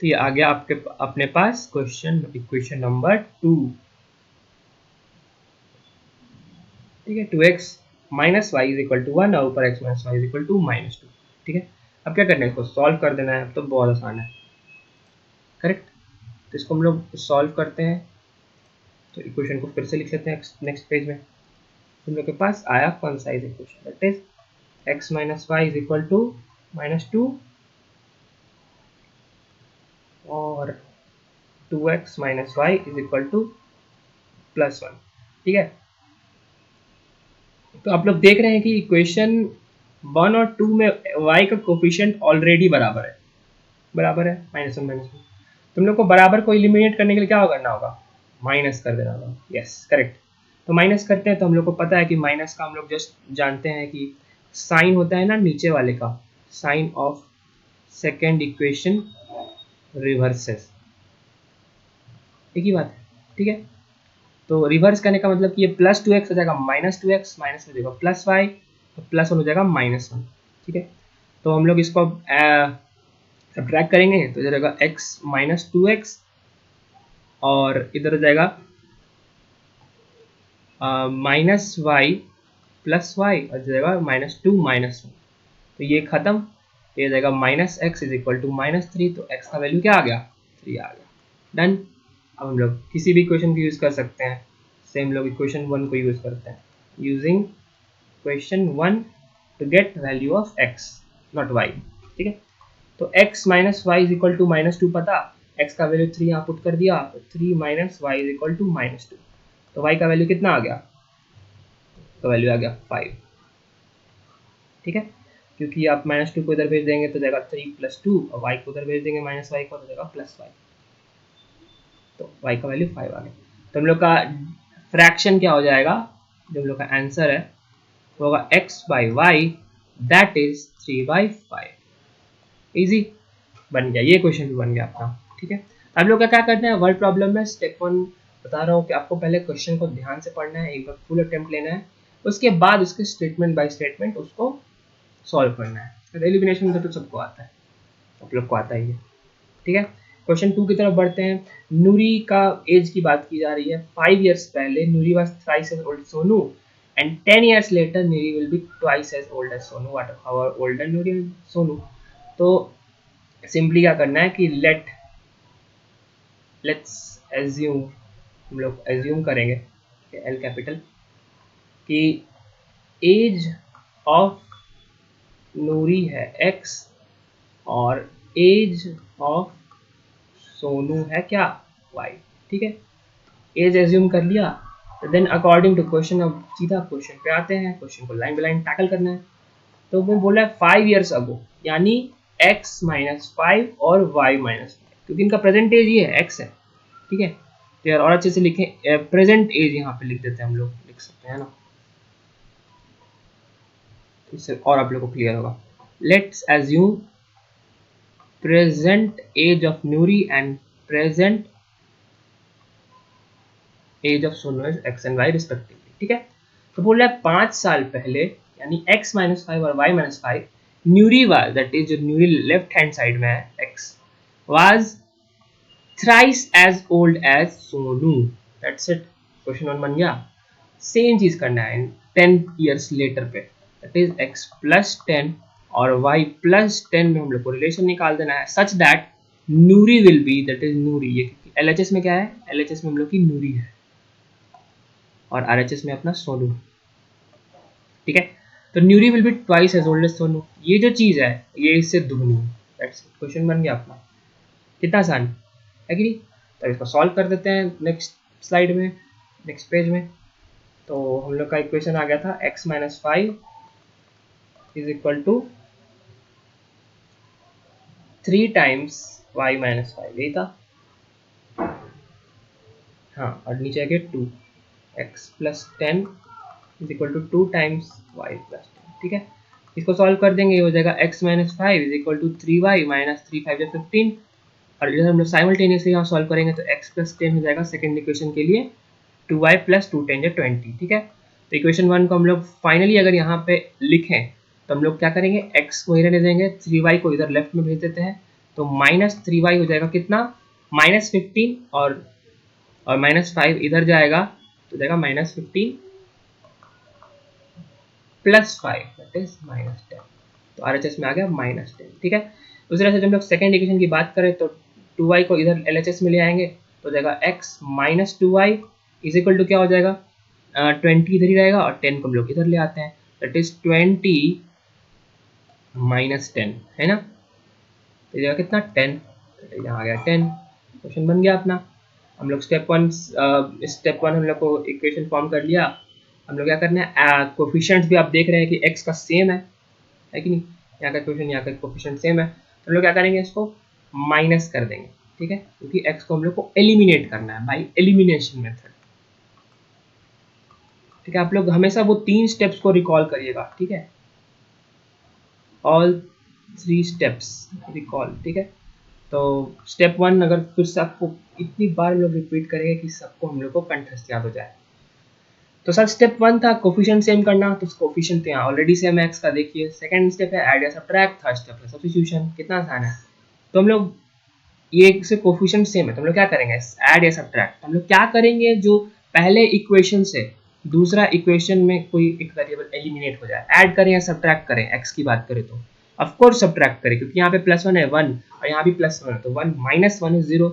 तो ये आ गया आपके अपने पास क्वेश्चन इक्वेशन नंबर 2, ठीक है। 2x minus y is equal to 1 और ऊपर x minus y is equal to minus 2, ठीक है। अब क्या करना है, इसको सॉल्व कर देना है, अब तो बहुत आसान है, करेक्ट। तो इसको हम लोग सॉल्व करते हैं, तो इक्वेशन को फिर से लिख लेते हैं नेक्स्ट पेज में। हम लोग के पास आया कौन सा equation, that is x minus y is equal to minus 2 और 2x minus y is equal to plus 1, ठीक है। तो आप लोग देख रहे हैं कि इक्वेशन 1 और 2 में y का कोफिशिएंट ऑलरेडी बराबर है माइनस 1 माइनस 1। तुम लोग को बराबर को एलिमिनेट करने के लिए क्या करना होगा, माइनस कर देना होगा, यस करेक्ट। तो माइनस करते हैं, तो हम लोग को पता है कि माइनस का हम लोग जस्ट जानते हैं कि साइन होता है ना नीचे वाले का, sign of second equation reverses, एक ही बात है, ठीक है। तो रिवर्स करने का मतलब कि ये प्लस 2x हो जाएगा माइनस 2x, माइनस हो जाएगा प्लस वाई, तो प्लस 1 हो जाएगा माइनस 1, ठीक है। तो हम लोग इसको सब्ट्रैक्ट करेंगे, तो इधर रहेगा x माइनस 2x और इधर हो जाएगा माइनस वाई प्लस वाई और जाएगा माइनस 2 माइनस 1, तो ये खत्म, ये जाएगा minus x is equal to minus 3, तो x का वैल्यू क्या आ गया 3 आ गया, डन। अब हम लोग किसी भी इक्वेशन को यूज कर सकते हैं, सेम लोग इक्वेशन 1 को यूज करते हैं, using equation 1 to get value of x not y, ठीक है। तो x minus y is equal to minus 2 पता, x का वैल्यू 3 यहाँ पुट कर दिया, तो 3 minus y is equal to minus 2, तो y का वैल्यू कितना आ गया, तो वैल्यू आ गया 5, ठीक है। क्योंकि आप माइनस 2 को इधर भेज देंगे तो जाएगा 3 प्लस 2 और y को उधर भेज देंगे माइनस वाई को, तो जाएगा प्लस वाई, तो y का वैल्यू 5 आ गया। तो हम लोग का फ्रैक्शन क्या हो जाएगा, जो हम लोग का आंसर है वो होगा x by y that is 3 by 5, easy बन गया, ये क्वेश्चन भी बन गया आपका, ठीक है। आप लोग क्या करते हैं वर्ड प्रॉब्लम में स्टेप 1 बता रहा हूँ कि आपको पहले क्वेश्चन को ध्यान से पढ़ना है, एक बार फुल अटेम्प्ट लेना है, उसके बाद उसके स्टेटमेंट बाय स्टेटमेंट उसको सॉल्व करना है। तो एलिमिनेशन तो सबको आता है, आप लोग को आता ही है, ठीक है। क्वेश्चन 2 की तरफ बढ़ते हैं। नूरी का एज की बात की जा रही है। 5 years पहले Noori was thrice as old Sonu and 10 years later Noori will be twice as old as Sonu. What how older Noori and Sonu. तो सिंपली क्या करना है कि लेट्स एज्यूम, हम लोग एज्यूम करेंगे एल कैपिटल कि एज ऑफ नूरी है x और एज ऑफ सोनू है क्या, y, ठीक है। एज एज्यूम कर लिया, तो देन अकॉर्डिंग टू क्वेश्चन अब सीधा क्वेश्चन पे आते हैं। क्वेश्चन को लाइन बाय लाइन टैकल करना है। तो मैं बोला है 5 years अगो, यानी x माइनस 5 और y माइनस 5, क्योंकि इनका प्रेजेंट एज ये है x है, ठीक है। तो यार और अच्छे से लिखें, प्रेजेंट एज यहाँ पे लिख देते हैं, हम लोग लिख सकते हैं ना, इससे और आप लोग को क्लियर होगा। Let's assume present age of Noori and present age of Sonu is x and y respectively, ठीक है। तो बोल रहा है 5 साल पहले, यानी x माइनस 5 और y minus 5, Noori was, that is जो न्यूरी लेफ्ट हैंड साइड में है x, was thrice as old as Sonu. That's it, question 1 बन गया। सेम चीज करना है 10 years लेटर पे, दैट इज x प्लस 10 और y प्लस 10 में हम लोग को रिलेशन निकाल देना है such that Noori will be, that is Noori, ये LHS में क्या है, LHS में हम लोग की नूरी है और RHS में अपना सोनू, ठीक है। तो Noori will be twice as old as Sonu, ये जो चीज है ये इससे दुगनी है। दैट्स इट, क्वेश्चन बन गया अपना। कितना आसान है कि नहीं। तो इसको सॉल्व कर देते हैं नेक्स्ट स्लाइड में, नेक्स्ट पेज में। तो हम लोग का इक्वेशन आ गया था x minus 5 is equal to 3 times y minus 5, यही था। हाँ, और नीचे आ गया 2, x plus 10 is equal to 2 times y plus 10, ठीक है। इसको सॉल्व कर देंगे, ये हो जाएगा x minus 5 is equal to 3y minus 3 5 या 15, और इधर हम लोग साइमल्टेनियसली यहाँ सॉल्व करेंगे तो x प्लस 10 हो जाएगा सेकंड इक्वेशन के लिए 2y प्लस 2 10 या 20, ठीक है। तो इक्वेशन 1 को हम लोग फाइनली अगर यहाँ पे लिखें तो हम लोग क्या करेंगे, x को इधर ले जाएंगे, 3y को इधर लेफ्ट में भेज देते हैं, तो माइनस 3y हो जाएगा कितना, माइनस 15, और माइनस 5 इधर जाएगा तो जाएगा minus 15 plus 5, that is minus 10। तो RHS में आ गया माइनस 10, ठीक है। उसी तरह से जब हम लोग सेकेंड इक्वेशन की बात करें तो 2y को इधर LHS में ले आएंगे तो जाएगा x minus 2y is equal to क्या हो जाएगा, 20 इधर ही रहेगा और 10 को हम लोग इधर ले आते हैं, दैट इज 20 माइनस 10, है ना। तो जाएगा कितना 10, यहाँ आ गया 10, क्वेश्चन बन गया अपना। हम लोग स्टेप वन हम लोग को इक्वेशन फॉर्म कर लिया। हम लोग क्या करना है, कोफिशिएंट्स भी आप देख रहे हैं कि x का सेम है कि नहीं, यहाँ का क्वेश्चन यहाँ का कोफिशिएंट सेम है, तो हम लोग क्या करेंगे, इसको माइनस कर देंगे, ठीक है, क्योंकि x को हम लोग को एलिमिनेट करना है बाय एलिमिनेशन मेथड, ठीक है। आप लोग हमेशा वो 3 स्टेप्स को रिकॉल करिएगा, ठीक है, ऑल 3 स्टेप्स रिकॉल, ठीक है। तो स्टेप 1 अगर फिर से आपको इतनी बार हम लोग रिपीट करेंगे कि सबको हम लोग को कंठस्थ याद हो जाए। तो सर स्टेप 1 था कोफिशिएंट सेम करना, तो कोफिशिएंट तो यहाँ ऑलरेडी सेम है x का, देखिए। सेकंड स्टेप है ऐड या सब्ट्रैक्ट, थर्ड स्टेप है सब्स्टिट्यूशन, कितना आसान है। तो हम लोग ये से कोफिशिएंट सेम है तो हम लोग क्या करेंगे, ऐड या सब्ट्रैक्ट। हम लोग क्या करेंगे, जो पहले इक्वेशन से दूसरा इक्वेशन में कोई एक वेरिएबल एलिमिनेट हो जाए, ऐड करें या सब्ट्रैक्ट करें, x की बात करें तो ऑफ कोर्स सब्ट्रैक्ट करें, क्योंकि यहाँ पे +1 है 1 और यहाँ भी +1 है, तो 1 माइनस 1 इज 0।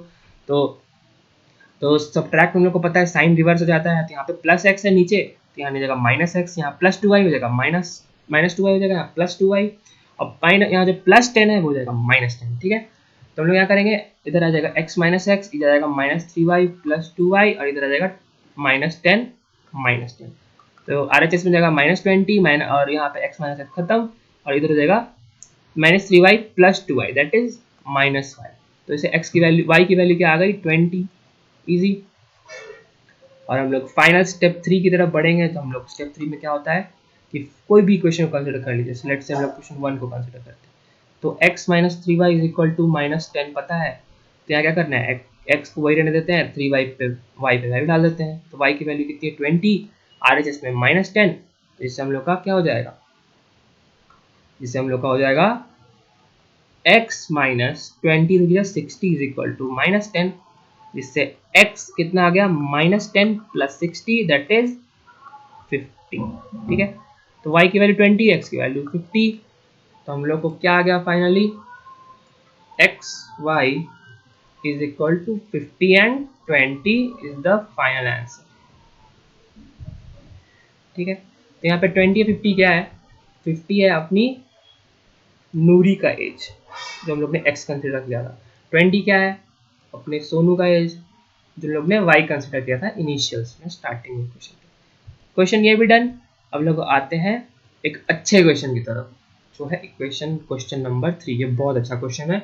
तो सब्ट्रैक्ट हम लोग को पता है साइन रिवर्स हो जाता है, तो यहाँ पे प्लस एक्स है नीचे, तो यहाँ जाएगा माइनस एक्स, यहाँ प्लस 2y हो जाएगा माइनस 2y हो जाएगा, यहाँ प्लस 2y, और यहाँ जो प्लस 10 है वो हो जाएगा माइनस 10, ठीक है। तो हम लोग क्या करेंगे, इधर आ जाएगा x माइनस एक्स, इधर आ जाएगा माइनस 3y प्लस 2y, और इधर आ जाएगा -10 तो RHS में जाएगा -20 और यहाँ पे x माइनस एक्स खत्म, और इधर हो जाएगा -3y plus 2y, that is -5। तो इसे x की वैल्यू, y की वैल्यू क्या आ गई 20, इजी। और हम लोग फाइनल स्टेप 3 की तरफ बढ़ेंगे, तो हम लोग स्टेप 3 में क्या होता है कि कोई भी इक्वेशन को कंसीडर कर लीजिए, लेट्स से हम लोग क्वेश्चन 1 को कंसीडर करते हैं, तो x minus 3y is equal to -10 पता है, तो यहाँ क्या करना है, x को वही रहने देते हैं, 3y पे y पे वैल्यू डाल देते हैं, तो y की वैल्यू कितनी है 20, RHS में -10, तो इससे हम लोग का क्या हो जाएगा, जिससे हम लोग का हो जाएगा x माइनस 20 हो गया 60 इज इक्वल टू -10, जिससे x कितना आ गया -10 प्लस 60 दैट इज 50। ठीक है, तो y की वैल्यू 20, x की वैल्यू 50, तो हम लोग को क्या आ गया finally x y is equal to 50 and 20 is the final answer. ठीक है, तो यहाँ पे 20 या 50 क्या है, 50 है अपनी नूरी का एज जो हम लोग ने x कंसिडर किया था, 20 क्या है अपने सोनू का एज जो लोग ने y कंसिडर किया था इनिशियल्स में स्टार्टिंग में। क्वेश्चन ये भी डन। अब लोग आते हैं एक अच्छे क्वेश्चन की तरफ जो है इक्वेशन क्वेश्चन नंबर 3। ये बहुत अच्छा क्वेश्चन है,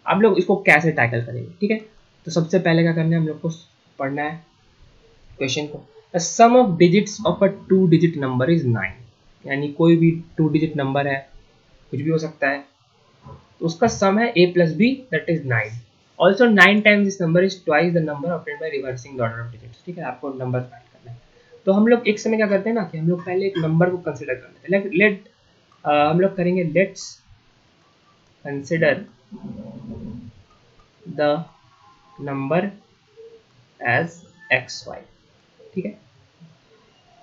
आप लोग इसको कैसे टैकल करेंगे। ठीक है, तो सबसे पहले क्या करना है, हम लोग को पढ़ना है क्वेश्चन को। The sum of digits of a 2 digit number is 9, यानी कोई भी 2 डिजिट नंबर है, कुछ भी हो सकता है, तो उसका सम है a plus b that is 9। Also 9 times this number is twice the number obtained by reversing the order of digits. ठीक है, आपको नंबर फाइंड करना है। तो हम लोग एक समय क्या करते हैं ना कि हम लोग पहले एक नंबर को कंसिडर कर लेते हैं। लेट हम लोग करेंगे let's consider the number as x y. ठीक है,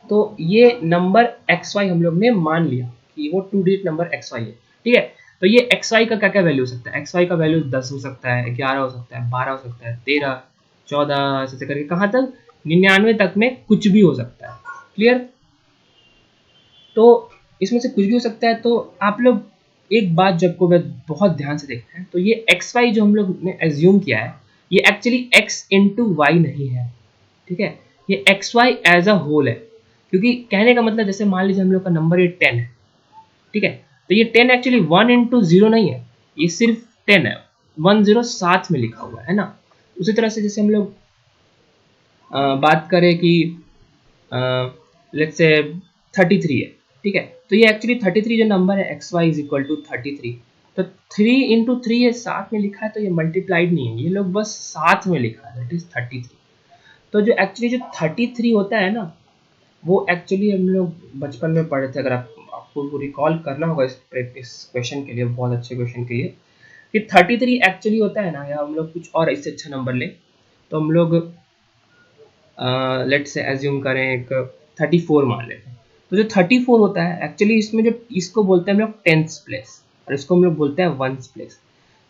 तो ये नंबर एक्स वाई हम लोग ने मान लिया कि वो 2 डिजिट नंबर एक्स वाई है। ठीक है, तो ये एक्स वाई का क्या क्या वैल्यू हो सकता है, एक्स वाई का वैल्यू 10 हो सकता है, 11 हो सकता है, 12 हो सकता है, 13, 14 ऐसे करके कहाँ तक 99 तक में कुछ भी हो सकता है। क्लियर, तो इसमें से कुछ भी हो सकता है। तो आप लोग एक बात जब को बहुत ध्यान से देखते हैं, तो ये एक्स वाई जो हम लोग ने एज्यूम किया है ये एक्चुअली एक्स इंटू वाई नहीं है। ठीक है, ये x y as a whole है, क्योंकि कहने का मतलब जैसे मान लीजिए हम लोग का नंबर ये 10 है। ठीक है, तो ये 10 एक्चुअली 1 इंटू 0 नहीं है, ये सिर्फ 10 है, 1 0 साथ में लिखा हुआ है ना। उसी तरह से जैसे हम लोग बात करें कि लेट्स से 33 है। ठीक है, तो ये एक्चुअली 33 जो नंबर है x y is equal to 33, तो 3 इंटू 3 ये साथ में लिखा है, तो ये मल्टीप्लाइड नहीं है, ये लोग बस साथ में लिखा है दैट इज 33। तो जो एक्चुअली जो 33 होता है ना, वो एक्चुअली हम लोग बचपन में पढ़े थे। अगर आपको रिकॉल करना होगा इस क्वेश्चन के लिए, बहुत अच्छे क्वेश्चन के लिए, कि 33 एक्चुअली होता है ना, या हम लोग कुछ और इससे अच्छा नंबर ले, तो हम लोग लेट से एज्यूम करें एक 34 मान लेते हैं। तो जो 34 होता है एक्चुअली इसमें जो इसको बोलते हैं हम लोग टेंथ प्लेस, और इसको हम लोग बोलते हैं वंस प्लेस।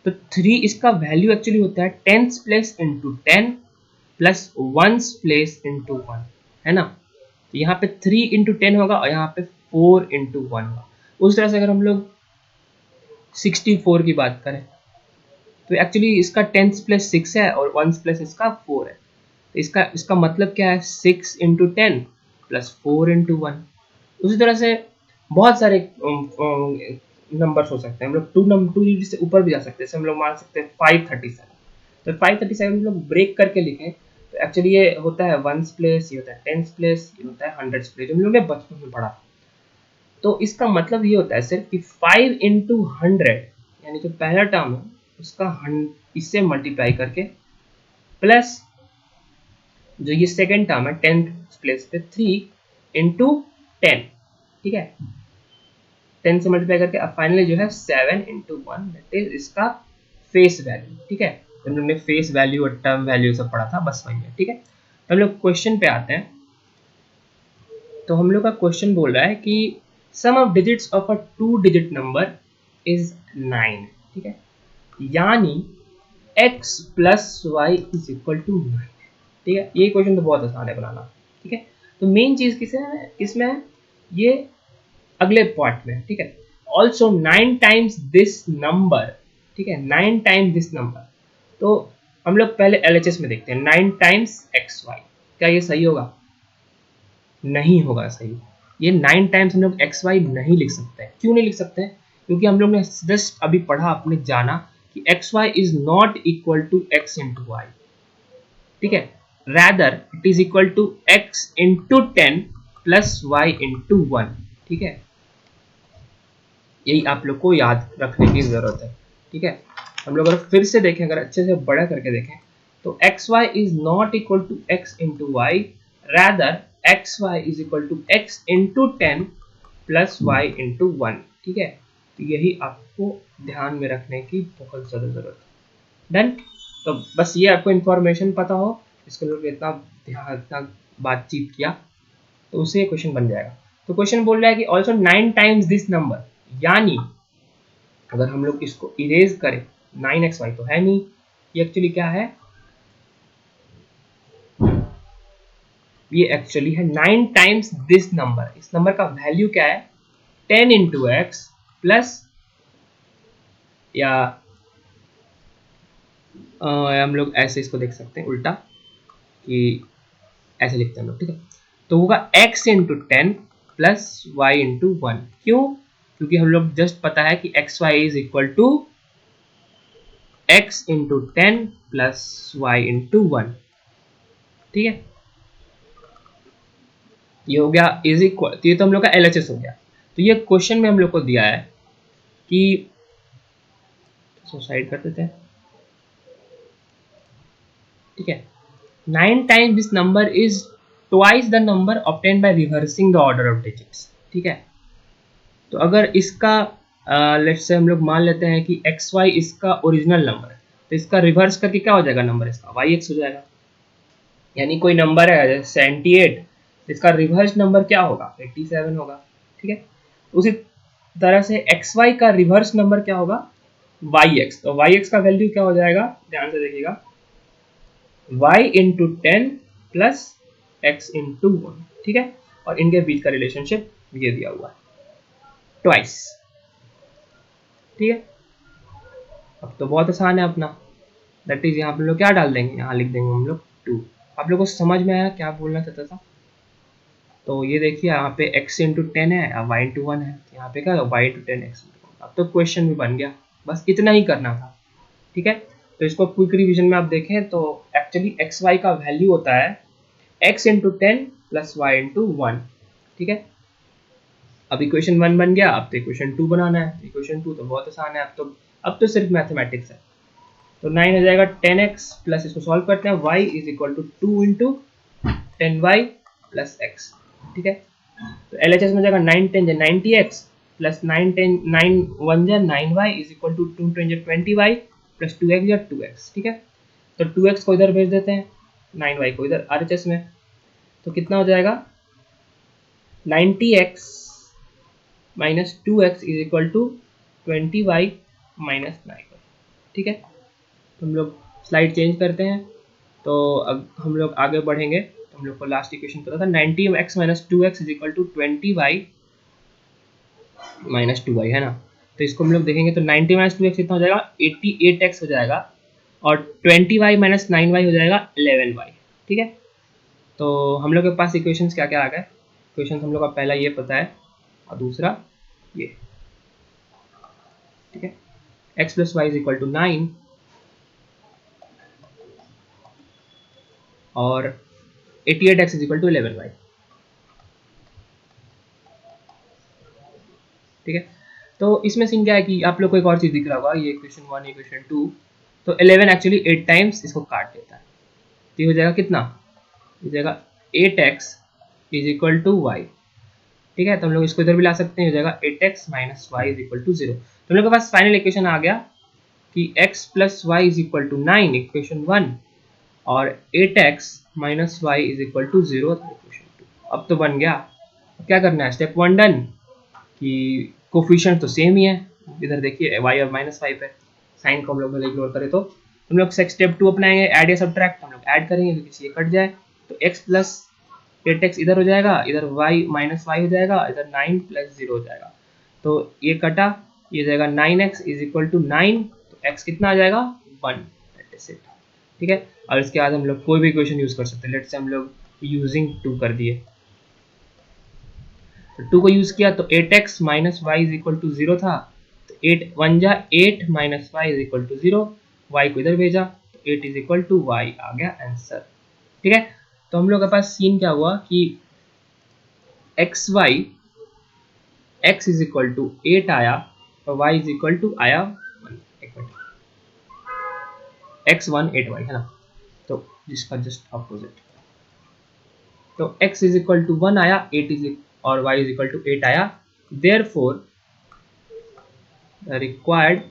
तो 3 इसका वैल्यू एक्चुअली होता है tenth place into 10 plus ones place into 1, है ना। तो यहाँ पे 3 इंटू 10 होगा और यहाँ पे 4 इंटू 1 होगा। उस तरह से अगर हम लोग 64 की बात करें, तो एक्चुअली इसका 10 प्लस 6 है और 1 प्लस इसका 4 है। तो इसका इसका मतलब क्या है, 6 इंटू 10 प्लस 4 इंटू 1। उसी तरह से बहुत सारे नंबर्स हो सकते हैं, हम लोग 2 डिजिट से ऊपर भी जा सकते हैं। जैसे हम लोग मान सकते हैं 537, तो 537 हम लोग ब्रेक करके लिखें तो एक्चुअली ये होता है वंस प्लेस, ये होता है टेंस प्लेस, ये होता है हंड्रेड्स प्लेस, हम लोग ने बचपन में पढ़ा। तो इसका मतलब ये होता है सिर्फ कि 5 इंटू 100, यानी जो पहला टर्म है उसका इससे मल्टीप्लाई करके, प्लस जो ये सेकेंड टर्म है 10th प्लेस पे 3 इंटू 10। ठीक है, 10 से मल्टीप्लाई करके अब फाइनली जो है 7 इंटू 1 दैट इज इसका फेस वैल्यू। ठीक है, हम लोग ने फेस वैल्यू और टर्म वैल्यू सब पढ़ा था, बस वही है। ठीक है, तो हम लोग क्वेश्चन पे आते हैं। तो हम लोग का क्वेश्चन बोल रहा है कि sum of digits of a 2 digit number is 9। ठीक है, यानी x plus Y is equal to 9। ठीक है, ये क्वेश्चन तो बहुत आसान है बनाना। ठीक है, तो मेन चीज किसमें है, ये अगले पार्ट में। ठीक है, ऑल्सो 9 टाइम्स दिस नंबर। ठीक है, 9 टाइम्स दिस नंबर। तो हम लोग पहले LHS में देखते हैं, 9 टाइम्स एक्स वाई, क्या ये सही होगा, नहीं होगा सही। ये 9 टाइम्स हम लोग एक्स वाई नहीं लिख सकते। क्यों नहीं लिख सकते, क्योंकि हम लोग ने जस्ट अभी पढ़ा, आपने जाना कि x y is not equal to x into y. ठीक है, rather it is equal to x into 10 plus y into 1। ठीक है, यही आप लोग को याद रखने की जरूरत है। ठीक है, हम लोग अगर फिर से देखें, अगर अच्छे से बड़ा करके देखें, तो x y is not equal to x into y, rather x y is equal to x into 10 plus y into 1। ठीक है, तो यही आपको ध्यान में रखने की बहुत ज़्यादा ज़रूरत है। डन। तो बस ये आपको इन्फॉर्मेशन पता हो, इसको लोग इतना ध्यान, इतना बातचीत किया, तो उससे क्वेश्चन बन जाएगा। तो क्वेश्चन बोल रहा है कि ऑल्सो 9 टाइम्स दिस नंबर, यानी अगर हम लोग इसको इरेज करें, 9xy तो है नहीं, ये एक्चुअली क्या है, ये एक्चुअली है 9 टाइम्स दिस नंबर। इस नंबर का वैल्यू क्या है, 10 इंटू एक्स प्लस, या हम लोग ऐसे इसको देख सकते हैं उल्टा, कि ऐसे लिखते हैं हम लोग, ठीक है। तो होगा x into 10 plus y into 1। क्यों? क्योंकि हम लोग जस्ट पता है कि x y is equal to x into 10 plus y into 1, ठीक है। ये हो गया इज इक्वल, ये तो हम लोग का LHS हो गया। तो ये क्वेश्चन में हम लोग को दिया है कि, सुसाइड कर देते हैं, ठीक है। 9 times this number is twice the number obtained by reversing the order of digits, ठीक है। तो अगर इसका लेट्स से हम लोग मान लेते हैं कि एक्स वाई इसका ओरिजिनल नंबर है, तो इसका रिवर्स करके क्या हो जाएगा नंबर, इसका वाई एक्स हो जाएगा। यानी कोई नंबर है जैसे 78, इसका रिवर्स नंबर क्या होगा, 87 होगा, ठीक है। उसी तरह से एक्स वाई का रिवर्स नंबर क्या होगा, वाई एक्स। तो वाई एक्स का वैल्यू क्या हो जाएगा, ध्यान से देखिएगा, y into 10 plus x into 1, ठीक है। और इनके बीच का रिलेशनशिप ये दिया हुआ है, ट्वाइस, ठीक है। अब तो बहुत आसान है अपना, दैट इज यहाँ पे लोग क्या डाल देंगे, यहाँ लिख देंगे हम लोग 2। आप लोगों को समझ में आया क्या बोलना चाहता था। तो ये देखिए यहाँ पे x इंटू 10 है, वाई इंटू 1 है, यहाँ पे क्या है y इंटू 10 एक्स। अब तो क्वेश्चन भी बन गया, बस इतना ही करना था, ठीक है। तो इसको क्विक रिवीजन में आप देखें तो एक्चुअली एक्स वाई का वैल्यू होता है x into 10 plus y into 1, ठीक है। अब इक्वेशन 1 बन गया, अब तो इक्वेशन 2 बनाना है। इक्वेशन 2 तो बहुत आसान है, अब तो सिर्फ मैथमेटिक्स है। तो 9 हो जाएगा 10x प्लस, इसको सॉल्व करते हैं, y is equal to 2 into 10y plus x, ठीक है। तो LHS में जाएगा 9 10 90x plus 9 10 9 1 9y is equal to 2 10 20y plus 2x या 2x, ठीक है। तो 2x को इधर भेज देते हैं, 9y को इधर RHS में, तो कितना हो जाएगा 90x minus 2x is equal to 20y minus 9y, ठीक है। तो हम लोग स्लाइड चेंज करते हैं, तो अब हम लोग आगे बढ़ेंगे। तो हम लोग को लास्ट इक्वेशन पता था 90x minus 2x is equal to 20y minus 2y, है ना। तो इसको हम लोग देखेंगे तो 90 माइनस 2x कितना हो जाएगा, 88x हो जाएगा, और 20y माइनस 9y हो जाएगा 11y, ठीक है। तो हम लोग के पास इक्वेशंस क्या क्या आ गए, इक्वेशन हम लोग का पहला ये पता है, और दूसरा ये, ठीक है। x plus Y is equal to 9 और 88x is equal to 11y, ठीक है। तो इसमें सीन क्या है कि आप लोग को एक और चीज दिख रहा होगा, ये इक्वेशन 1 इक्वेशन 2, तो 11 एक्चुअली 8 टाइम्स इसको काट देता है, तो ये हो जाएगा कितना, हो जाएगा 8x is equal to Y, ठीक है। तो हम लोग इसको इधर भी ला सकते हैं, हो जाएगा 8x minus y is equal to 0। तो हम लोग के पास फाइनल इक्वेशन आ गया कि x plus Y is equal to 9 equation 1, और 8x minus y is equal to 0 equation 2। अब तो बन गया, क्या करना है, स्टेप 1 डन, कि कोफिशिएंट तो सेम ही है, इधर देखिए y और माइनस 5 है, साइन को हम लोग भले इग्नोर करें, तो हम लोग स्टेप 2 अपनाएंगे, ऐड या सब्ट्रैक्ट, हम लोग ऐड करेंगे क्योंकि ये कट जाए, तो x प्लस 8x इधर हो जाएगा, इधर y माइनस वाई हो जाएगा, इधर 9 प्लस 0 हो जाएगा, तो ये कटा, ये जाएगा 9x इज इक्वल टू 9, तो x कितना आ जाएगा 1, दैट इज इट, ठीक है। और इसके बाद हम लोग कोई भी इक्वेशन यूज कर सकते हैं, लेट्स से हम लोग यूजिंग 2 कर दिए, तो 2 को यूज किया तो 8x minus y is equal to 0 था, तो 8 1 जा 8 minus y is equal to 0, y को इधर भेजा तो 8 इज इक्वल टू वाई आ गया आंसर, ठीक है। तो हम लोग के पास सीन क्या हुआ कि x y, x is equal to 8 आया और वाई इज इक्वल टू आया 1, एक्स 1 8 वाई, है ना, तो जिसका जस्ट अपोजिट, तो x इज इक्वल टू 1 आया, 8 इज और y इज इक्वल टू 8 आया, therefore required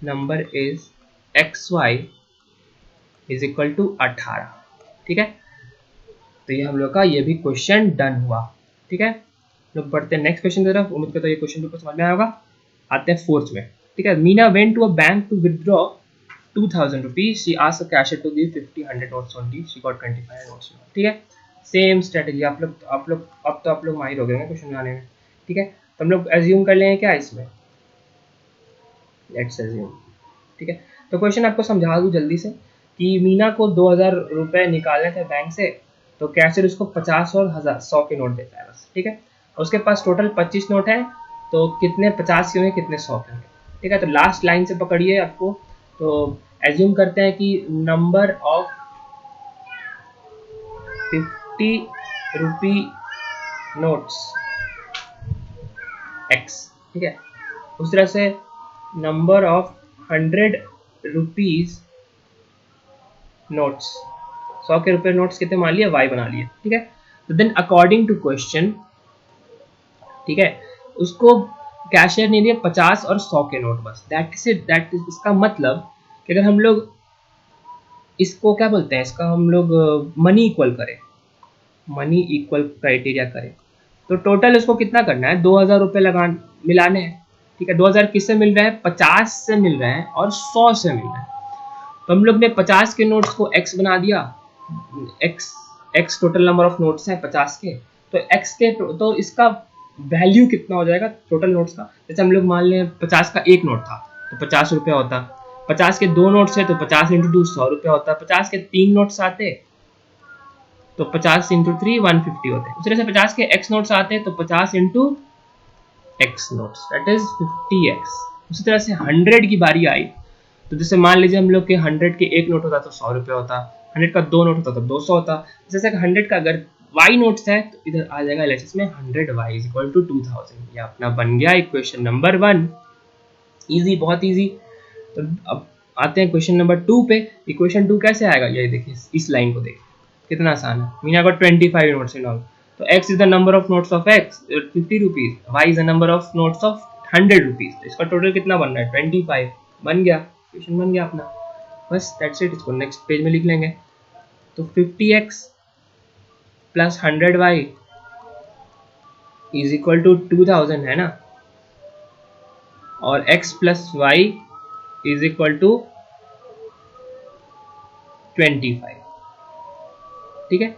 number is XY is equal to 18। ठीक है, तो ये हम लोग का ये भी क्वेश्चन डन हुआ। ठीक है, लोग बढ़ते हैं नेक्स्ट क्वेश्चन की तरफ। उम्मीद करता हूँ ये क्वेश्चन समझ में आया होगा। आते हैं फोर्थ में। ठीक है, Meena went to a bank to withdraw 2000 rupees. She asked the cashier to give 50 100 notes only. She got 25 notes. ठीक है, सेम स्ट्रेटेजी। आप लोग अब तो आप लोग माहिर हो गए क्वेश्चन बनाने में। ठीक है, तो हम लोग एज्यूम कर लेंगे क्या इसमें, लेट्स एज्यूम। ठीक है, तो क्वेश्चन आपको समझा दूँ जल्दी से कि मीना को 2000 रुपये निकालने थे बैंक से, तो कैशियर उसको 50 और 100 के नोट देता है बस। ठीक है, उसके पास टोटल 25 नोट है, तो कितने 50 के होंगे कितने 100 के होंगे। ठीक है, तो लास्ट लाइन से पकड़िए आपको। तो एज्यूम करते हैं कि number of 50 rupee notes x। ठीक है, उस तरह से नंबर ऑफ 100 रुपीज नोट्स, 100 के रुपए नोट्स कितने मान लिए y बना लिए। ठीक है, तो देन अकॉर्डिंग टू क्वेश्चन, ठीक है, उसको कैशियर ने दिया 50 और 100 के नोट बस। दैट इज इसका मतलब कि अगर हम लोग इसको क्या बोलते हैं, इसका हम लोग मनी इक्वल करें, मनी इक्वल क्राइटेरिया करें, तो टोटल उसको कितना करना है, 2000 रुपये मिलाने हैं। ठीक है, 2000 किससे मिल रहे हैं, 50 से मिल रहे हैं और 100 से मिल रहे हैं। तो हम लोग ने 50 के नोट्स को x बना दिया, x total number of notes हैं 50 के, तो x के तो इसका वैल्यू कितना हो जाएगा टोटल नोट्स का। जैसे हम लोग मान लें 50 का एक नोट था तो 50 रुपया होता, 50 के दो नोट्स है तो 50 इंटू 2 100 रुपया होता, 50 के तीन नोट्स आते तो 50 इंटू 3 150 होते। उस तरह से 50 के x नोट्स आते हैं तो 50 into x notes that is 50x। उसी तरह से 100 की बारी आई, तो जैसे मान लीजिए हम लोग के 100 के एक नोट होता तो 100 रुपये होता, 100 का दो नोट होता तो 200 होता। जैसे 100 का अगर y नोट्स है तो इधर आ जाएगा LHS में 100y इज इक्वल टू 2000। ये अपना बन गया इक्वेशन नंबर 1। इजी, बहुत इजी। तो अब आते हैं क्वेश्चन नंबर 2 पे। इक्वेशन 2 कैसे आएगा, ये देखिए, इस लाइन को देखिए कितना आसान है। Meena got 25 notes in all, तो x is the number of notes of x 50 rupees, y is the number of notes of 100 rupees. तो इसका टोटल कितना बन रहा है 25। बन गया, क्वेश्चन बन गया अपना, बस दैट्स इट। इसको नेक्स्ट पेज में लिख लेंगे। तो 50x plus 100y is equal to 2000 है ना, और x plus Y is equal to 25। ठीक है,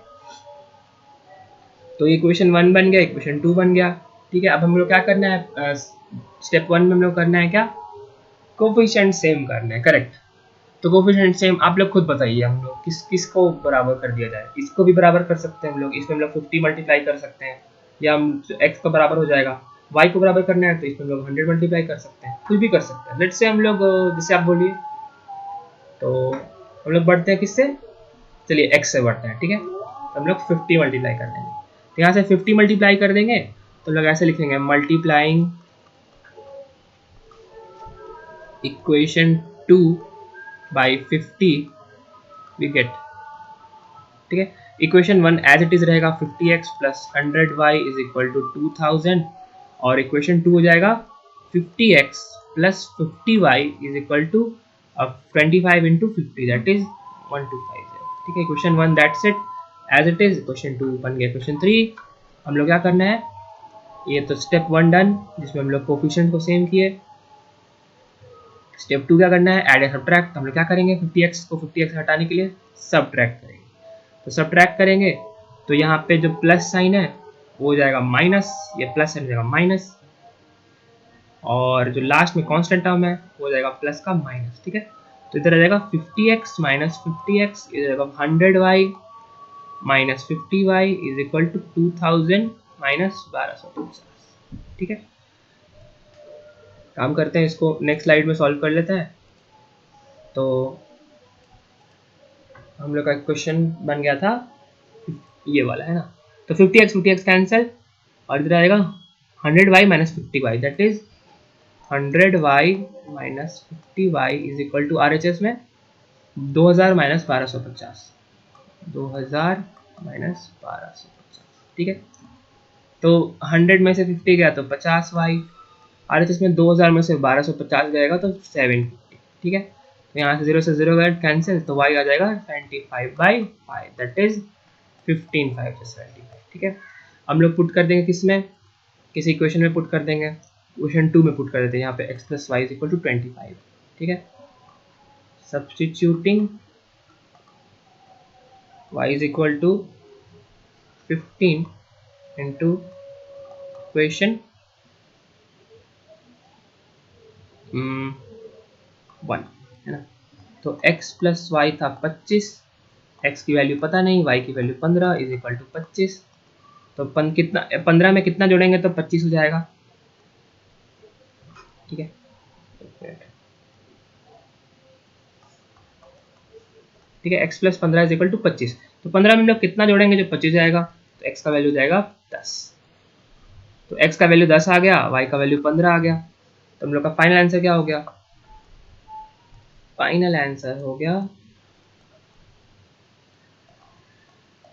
तो इक्वेशन 1 बन गया, इक्वेशन 2 बन गया। ठीक है, अब हम लोग क्या करना है, स्टेप 1 में हम लोग करना है क्या, कोफिशिएंट सेम करना है। करेक्ट, तो कोफिशिएंट सेम आप लोग खुद बताइए, हम लोग किसको बराबर कर दिया जाए। इसको भी बराबर कर सकते हैं हम लोग, इसमें हम लोग 50 मल्टीप्लाई कर सकते हैं, या हम x को बराबर हो जाएगा। y को बराबर करना है तो इसमें हम लोग 100 मल्टीप्लाई कर सकते हैं, कुछ भी कर सकते हैं। लेट्स से हम लोग जैसे आप बोलिए, तो हम लोग बढ़ते हैं किससे, चलिए x से बढ़ते हैं। ठीक है, तो हम लोग 50 मल्टीप्लाई कर देंगे, तो यहाँ से 50 मल्टीप्लाई कर देंगे तो लोग ऐसे लिखेंगे, multiplying equation 2 by 50 we get. ठीक है, इक्वेशन 1 एज इट इज रहेगा 50x plus 100y is equal to 2000, और इक्वेशन 2 हो जाएगा 50x plus 50y is equal to 25 into 50 that is 1250। ठीक है, equation 1 that's it as it is. Question 2 बन गया। क्वेश्चन 3 हम लोग क्या करना है, ये तो स्टेप 1 डन जिसमें हम लोग कोफिशिएंट को सेम किए। स्टेप 2 क्या करना है, ऐड या सब्ट्रैक्ट। हम लोग क्या करेंगे, 50x को 50x हटाने के लिए सब्ट्रैक्ट करेंगे। तो सब्ट्रैक्ट करेंगे तो यहाँ पे जो प्लस साइन है वो हो जाएगा माइनस, ये प्लस साइन हो जाएगा माइनस, और जो लास्ट में कांस्टेंट टर्म है वो हो जाएगा प्लस का माइनस। ठीक है, तो इधर आ जाएगा 50x minus 50x is 100y minus 50y is equal to 2000 minus 1250। ठीक है, काम करते हैं, इसको नेक्स्ट स्लाइड में सॉल्व कर लेते हैं। तो हम लोग का क्वेश्चन बन गया था ये वाला, है ना। तो 50x कैंसिल, और इधर आएगा 100y minus 50y that is 100y minus 50y is equal to RHS में 2000 माइनस 1250, 2000 माइनस 1250। ठीक है, तो 100 में से 50 गया तो 50y, RHS में 2000 में से 1250 गएगा तो 750, ठीक है। तो यहाँ से 0 से 0 गया कैंसिल, तो y आ जाएगा 75/5, दैट इज 15/5 से 75, ठीक है। हम लोग पुट कर देंगे किस में, किस इक्वेशन में पुट कर देंगे, इक्वेशन 2 में पुट कर देते हैं। यहाँ पे x + y = 25, ठीक है। सब्स्टिट्यूटिंग y = 15 into इक्वेशन 1, है ना। तो x + y था 25, x की वैल्यू पता नहीं, y की वैल्यू 15 = 25। तो कितना 15 में कितना जोड़ेंगे तो 25 हो जाएगा, ठीक है। ठीक है, x + 15 = 25। तो 15 में हम लोग कितना जोड़ेंगे जो 25 जाएगा, तो x का वैल्यू जाएगा 10। तो x का वैल्यू 10 आ गया, y का वैल्यू 15 आ गया। तो हम लोग का फाइनल आंसर क्या हो गया, फाइनल आंसर हो गया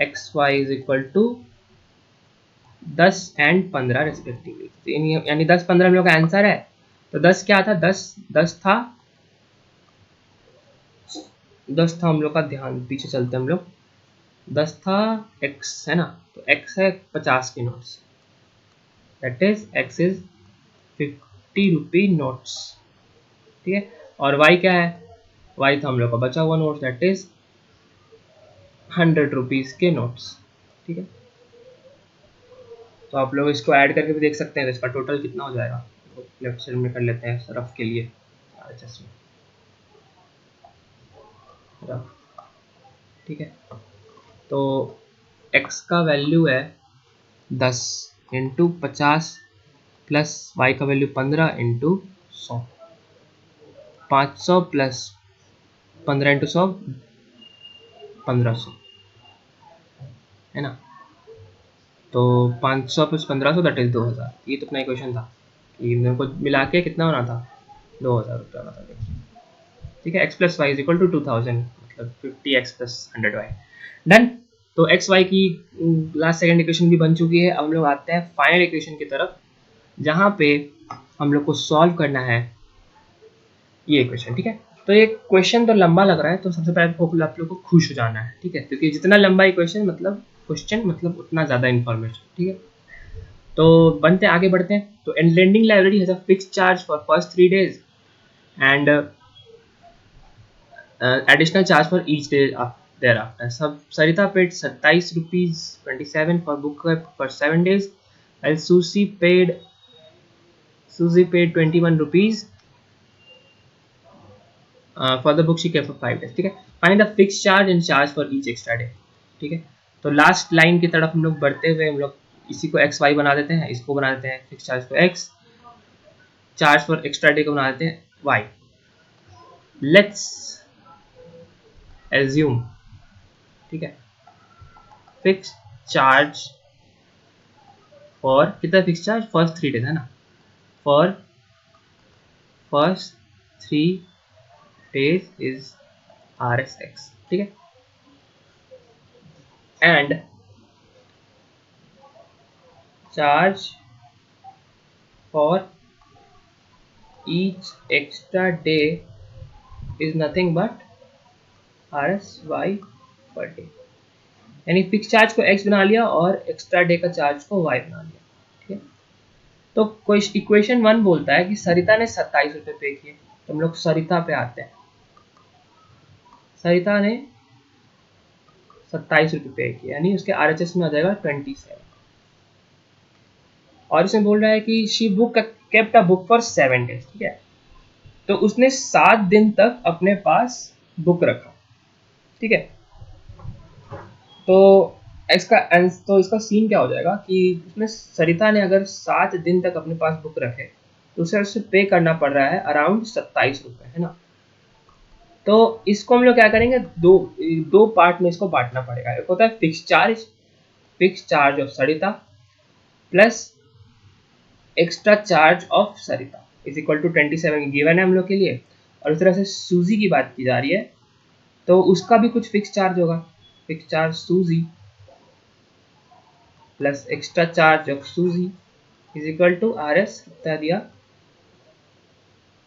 xy = 10 एंड 15 रेस्पेक्टिवली। यानी 10-15 हम लोग का आंसर है। तो 10 क्या था, 10 था हम लोग का, ध्यान पीछे चलते हम लोग। 10 था x, है ना। तो x है 50 के notes, that is x is 50 rupee notes, ठीक है। और y क्या है, y था हम लोग का बचा हुआ नोट्स, दैट इज 100 रुपीज के नोट्स, ठीक है। तो आप लोग इसको ऐड करके भी देख सकते हैं, तो इसका टोटल कितना हो जाएगा। लेफ्ट साइड में कर लेते हैं रफ के लिए, रफ, ठीक है। तो x का वैल्यू है 10 इंटू 50 प्लस y का वैल्यू 15 इंटू 100, 500 प्लस 15 इंटू 100 1500, है ना। तो 500 प्लस 1500 दैट इज 2000। ये तो अपना इक्वेशन था कि मेरे को मिला के कितना होना था, 2000 रुपये होना था, ठीक है। x + y = 2000, मतलब 50x + 100y, डन। तो एक्स वाई की लास्ट सेकंड इक्वेशन भी बन चुकी है। अब हम लोग आते हैं फाइनल इक्वेशन की तरफ, जहाँ पे हम लोग को सॉल्व करना है ये इक्वेशन, ठीक है। तो ये क्वेश्चन तो लंबा लग रहा है, तो सबसे पहले आप लोग को खुश हो जाना है, ठीक है, क्योंकि जितना लंबा इक्वेशन मतलब क्वेश्चन मतलब उतना ज़्यादा इन्फॉर्मेशन, ठीक है। तो बनते आगे बढ़ते हैं। तो lending library has a fixed charge for first 3 days and additional charge for each day thereafter. Sarita paid 27 rupees 27 for book for 7 days, while Susie paid 21 rupees for the book she kept for 5 days, ठीक है। Find the fixed charge and charge for each extra day, ठीक है। तो last line की तरफ हम लोग बढ़ते हुए हम लोग इसी को एक्स वाई बना देते हैं, इसको बना देते हैं फिक्स चार्ज को x, charge for extra day को बना देते हैं वाई। लेट्स एज्यूम, ठीक है, फिक्स चार्ज फॉर कितना, फिक्स चार्ज फर्स्ट 3 डेज, है ना, for first 3 days is RSX, ठीक है। And charge for each extra day is nothing but RSY per day. यानी फिक्स चार्ज को x बना लिया और एक्स्ट्रा डे का चार्ज को y बना लिया, ठीक है। तो कोई इक्वेशन 1 बोलता है कि सरिता ने 27 रुपये पे किए। तो हम लोग सरिता पे आते हैं। सरिता ने 27 रुपये पे किए, यानी उसके RHS में आ जाएगा 27। और इसमें बोल रहा है कि she book kept a book for 7 days, ठीक है। तो उसने 7 दिन तक अपने पास बुक रखा, ठीक है। तो इसका सीन क्या हो जाएगा कि उसमें सरिता ने अगर 7 दिन तक अपने पास बुक रखे तो उसे पे करना पड़ रहा है अराउंड 27 रुपये, है ना। तो इसको हम लोग क्या करेंगे, दो पार्ट में इसको बांटना पड़ेगा। एक होता है fix charge of Sarita plus extra charge of Sarita is equal to 27 given है हम लोग के लिए। और इस तरह से सूजी की बात की जा रही है, तो उसका भी कुछ फिक्स चार्ज होगा। फिक्स चार्ज सूजी प्लस एक्स्ट्रा चार्ज ऑफ सूजी इज इक्वल टू RS कितना दिया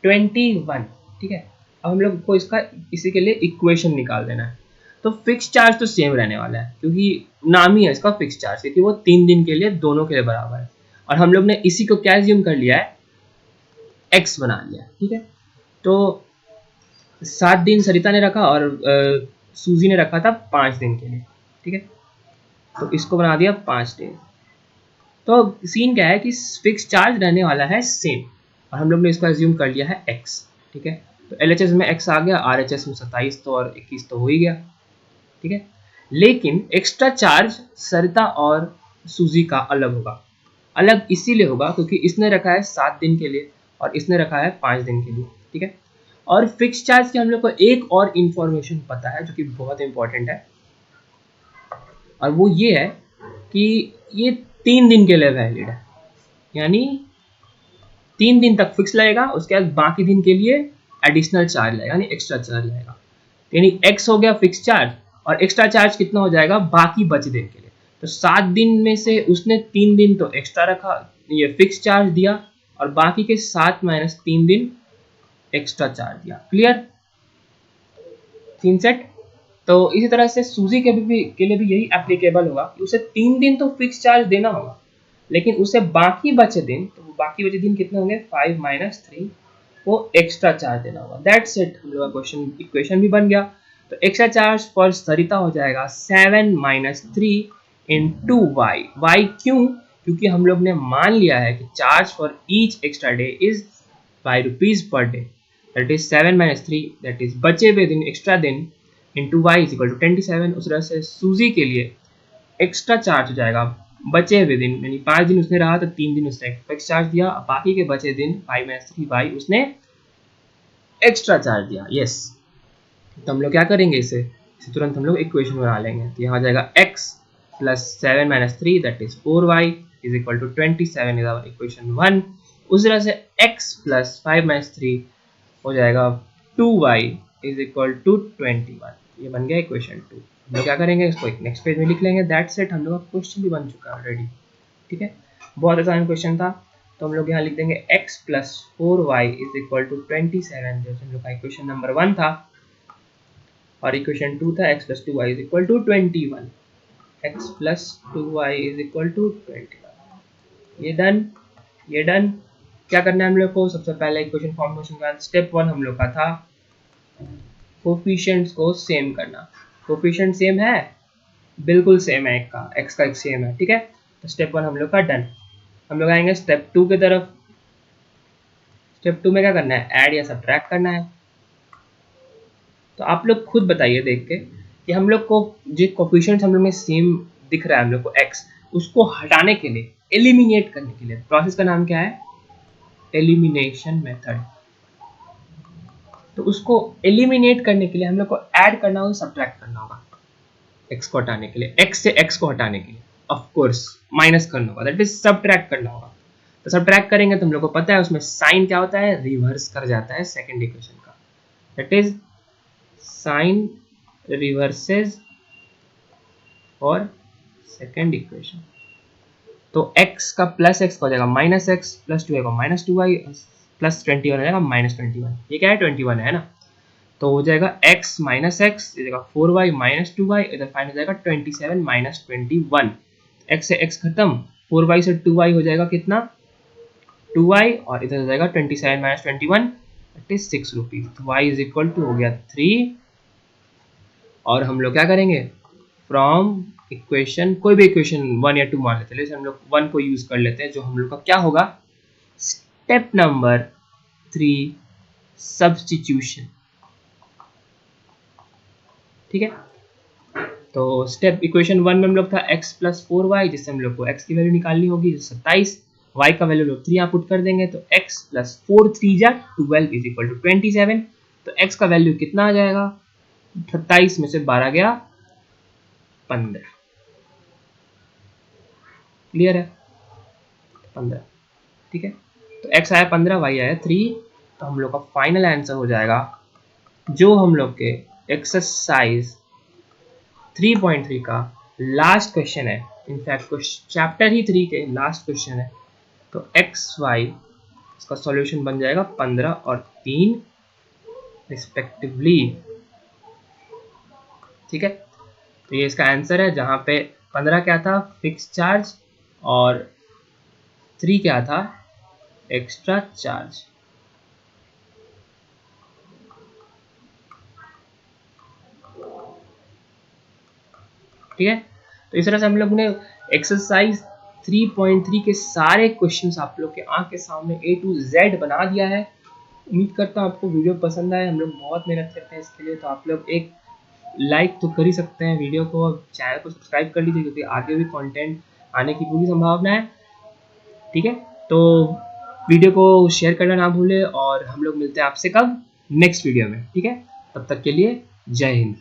21। ठीक है, अब हम लोग को इसका इसी के लिए इक्वेशन निकाल देना है। तो फिक्स चार्ज तो सेम रहने वाला है क्योंकि नाम ही है इसका फिक्स चार्ज, क्योंकि वो 3 दिन के लिए दोनों के लिए बराबर है। और हम लोग ने इसी को क्या एज्यूम कर लिया है, एक्स बना लिया। ठीक है, तो 7 दिन सरिता ने रखा और सूजी ने रखा था 5 दिन के लिए। ठीक है, तो इसको बना दिया 5 दिन। तो सीन क्या है कि फिक्स चार्ज रहने वाला है सेम, और हम लोग ने इसको एज्यूम कर लिया है एक्स। ठीक है, तो एलएचएस में एक्स आ गया, आरएचएस में 27 तो और 21 तो हो ही गया। ठीक है, लेकिन एक्स्ट्रा चार्ज सरिता और सूजी का अलग होगा। अलग इसीलिए होगा क्योंकि इसने रखा है 7 दिन के लिए और इसने रखा है 5 दिन के लिए। ठीक है, और फिक्स चार्ज की हम लोग को एक और इंफॉर्मेशन पता है जो कि बहुत इंपॉर्टेंट है, और वो ये है कि ये 3 दिन के लिए वैलिड है, यानी 3 दिन तक फिक्स लगेगा, उसके बाद बाकी दिन के लिए एडिशनल चार्ज लगेगा, यानी एक्स्ट्रा चार्ज लगेगा। यानी एक्स हो गया फिक्स चार्ज, और एक्स्ट्रा चार्ज कितना हो जाएगा बाकी बचे दिन के लिए। तो 7 दिन में से उसने 3 दिन तो एक्स्ट्रा रखा, ये फिक्स चार्ज दिया, और बाकी के 7 माइनस 3 दिन एक्स्ट्रा चार्ज दिया। Clear, scene set. तो इसी तरह से सूजी के लिए भी यही एप्लीकेबल होगा कि उसे 3 दिन तो फिक्स चार्ज देना होगा, लेकिन उसे बाकी बचे दिन, तो वो बाकी बचे दिन कितने होंगे, 5 माइनस 3, वो एक्स्ट्रा चार्ज देना होगा। दैट्स इट, हम लोग का क्वेश्चन इक्वेशन भी बन गया। तो एक्स्ट्रा चार्ज फॉर सरिता हो जाएगा 7 माइनस 3 इंटू वाई। वाई क्यों, क्योंकि हम लोग ने मान लिया है कि charge for each extra day is ₹5 per day, that is 7 minus 3, that is बचे हुए दिन, एक्स्ट्रा दिन, into y is equal to 27। उस तरह से सूजी के लिए एक्स्ट्रा चार्ज हो जाएगा बचे हुए दिन, यानी 5 दिन उसने रहा तो 3 दिन उसने फिक्स चार्ज दिया, बाकी के बचे दिन 5 माइनस 3 वाई उसने एक्स्ट्रा चार्ज दिया। यस, तो हम लोग क्या करेंगे, इसे तुरंत हम लोग इक्वेशन बना लेंगे। तो यहाँ आ जाएगा x plus 7 minus 3 that is 4y is equal to 27 is our equation 1। उस तरह से x प्लस 5 माइनस 3 हो जाएगा 2y इज इक्वल टू 21। ये बन गया इक्वेशन 2। हम लोग क्या करेंगे, इसको एक नेक्स्ट पेज में लिख लेंगे। दैट्स इट, हम लोग का क्वेश्चन भी बन चुका है ऑलरेडी। ठीक है, बहुत आसान क्वेश्चन था। तो हम लोग यहाँ लिख देंगे x plus 4y is equal to 27, जैसे हम लोग का इक्वेशन नंबर 1 था, और इक्वेशन 2 था x plus 2y is equal to 21। x plus 2y is equal to 21। ये डन, ये डन। क्या करना है हम लोग को, सबसे पहले इक्वेशन फॉर्मेशन का स्टेप 1 हम लोग का था कोफिशिएंट्स को सेम करना। कोफिशिएंट सेम है, बिल्कुल सेम है, एक का x का एक सेम है। ठीक है, तो स्टेप 1 हम लोग का डन। हम लोग आएंगे स्टेप 2 की तरफ। स्टेप 2 में क्या करना है, ऐड या सब्ट्रैक्ट करना है। तो आप लोग खुद बताइए देख के कि हम लोग को जो कोफिशिएंट्स हम लोग में सेम दिख रहा है हम लोग को x, उसको हटाने के लिए, एलिमिनेट करने के लिए, प्रोसेस का नाम क्या है, एलिमिनेशन मेथड। तो उसको एलिमिनेट करने के लिए हम लोग को ऐड करना होगा, सब्ट्रैक्ट करना होगा। x को हटाने के लिए, x से x को हटाने के लिए ऑफ कोर्स माइनस करना होगा, दैट इज सब्ट्रैक्ट करना होगा। तो सब्ट्रैक्ट करेंगे तो हम लोग को पता है उसमें साइन क्या होता है, रिवर्स कर जाता है सेकंड इक्वेशन का, दैट इज साइन रिवर्सेस और सेकेंड इक्वेशन। तो x का प्लस x हो जाएगा माइनस एक्स, प्लस 2 आएगा माइनस 2y, प्लस 21 हो जाएगा माइनस 21। ये क्या है, 21 है ना। तो हो जाएगा x माइनस एक्स, हो जाएगा 4y माइनस 2y, इधर फाइन हो जाएगा 27 माइनस 21। x से x खत्म, 4y से 2y हो जाएगा कितना, 2y, और इधर हो जाएगा 27 माइनस 21 दैट इज 6 रुपीज। तो y इज इक्वल टू हो गया 3। और हम लोग क्या करेंगे, फ्रॉम इक्वेशन, कोई भी इक्वेशन 1 या 2 मान लेते हैं, जैसे हम लोग 1 को यूज कर लेते हैं, जो हम लोग का क्या होगा, स्टेप नंबर 3 सब्स्टिट्यूशन। ठीक है, तो स्टेप इक्वेशन 1 में हम लोग था x प्लस 4y, जिससे हम लोग को x की वैल्यू निकालनी होगी 27, y का वैल्यू लोग 3 यहाँ पुट कर देंगे, तो x प्लस 4 3 जा 12 इज इक्वल टू 27। तो x का वैल्यू कितना आ जाएगा, 27 में से 12 गया 15। क्लियर है, 15। ठीक है, तो x आया 15, y आया 3। तो हम लोग का फाइनल आंसर हो जाएगा, जो हम लोग के एक्सरसाइज 3.3 का लास्ट क्वेश्चन है, इनफैक्ट चैप्टर ही 3 के लास्ट क्वेश्चन है। तो एक्स वाई इसका सॉल्यूशन बन जाएगा 15 और 3 रिस्पेक्टिवली। ठीक है, तो ये इसका आंसर है, जहां पे 15 क्या था फिक्स चार्ज और 3 क्या था एक्स्ट्रा चार्ज। ठीक है, तो इस तरह से हम लोग ने एक्सरसाइज 3.3 के सारे क्वेश्चंस आप लोग के आंख के सामने A to Z बना दिया है। उम्मीद करता हूँ आपको वीडियो पसंद आए। हम लोग बहुत मेहनत करते हैं इसके लिए, तो आप लोग एक लाइक तो कर ही सकते हैं वीडियो को, चैनल को सब्सक्राइब कर लीजिए क्योंकि आगे भी कंटेंट आने की पूरी संभावना है। ठीक है, तो वीडियो को शेयर करना ना भूलें और हम लोग मिलते हैं आपसे कब नेक्स्ट वीडियो में। ठीक है, तब तक के लिए जय हिंद।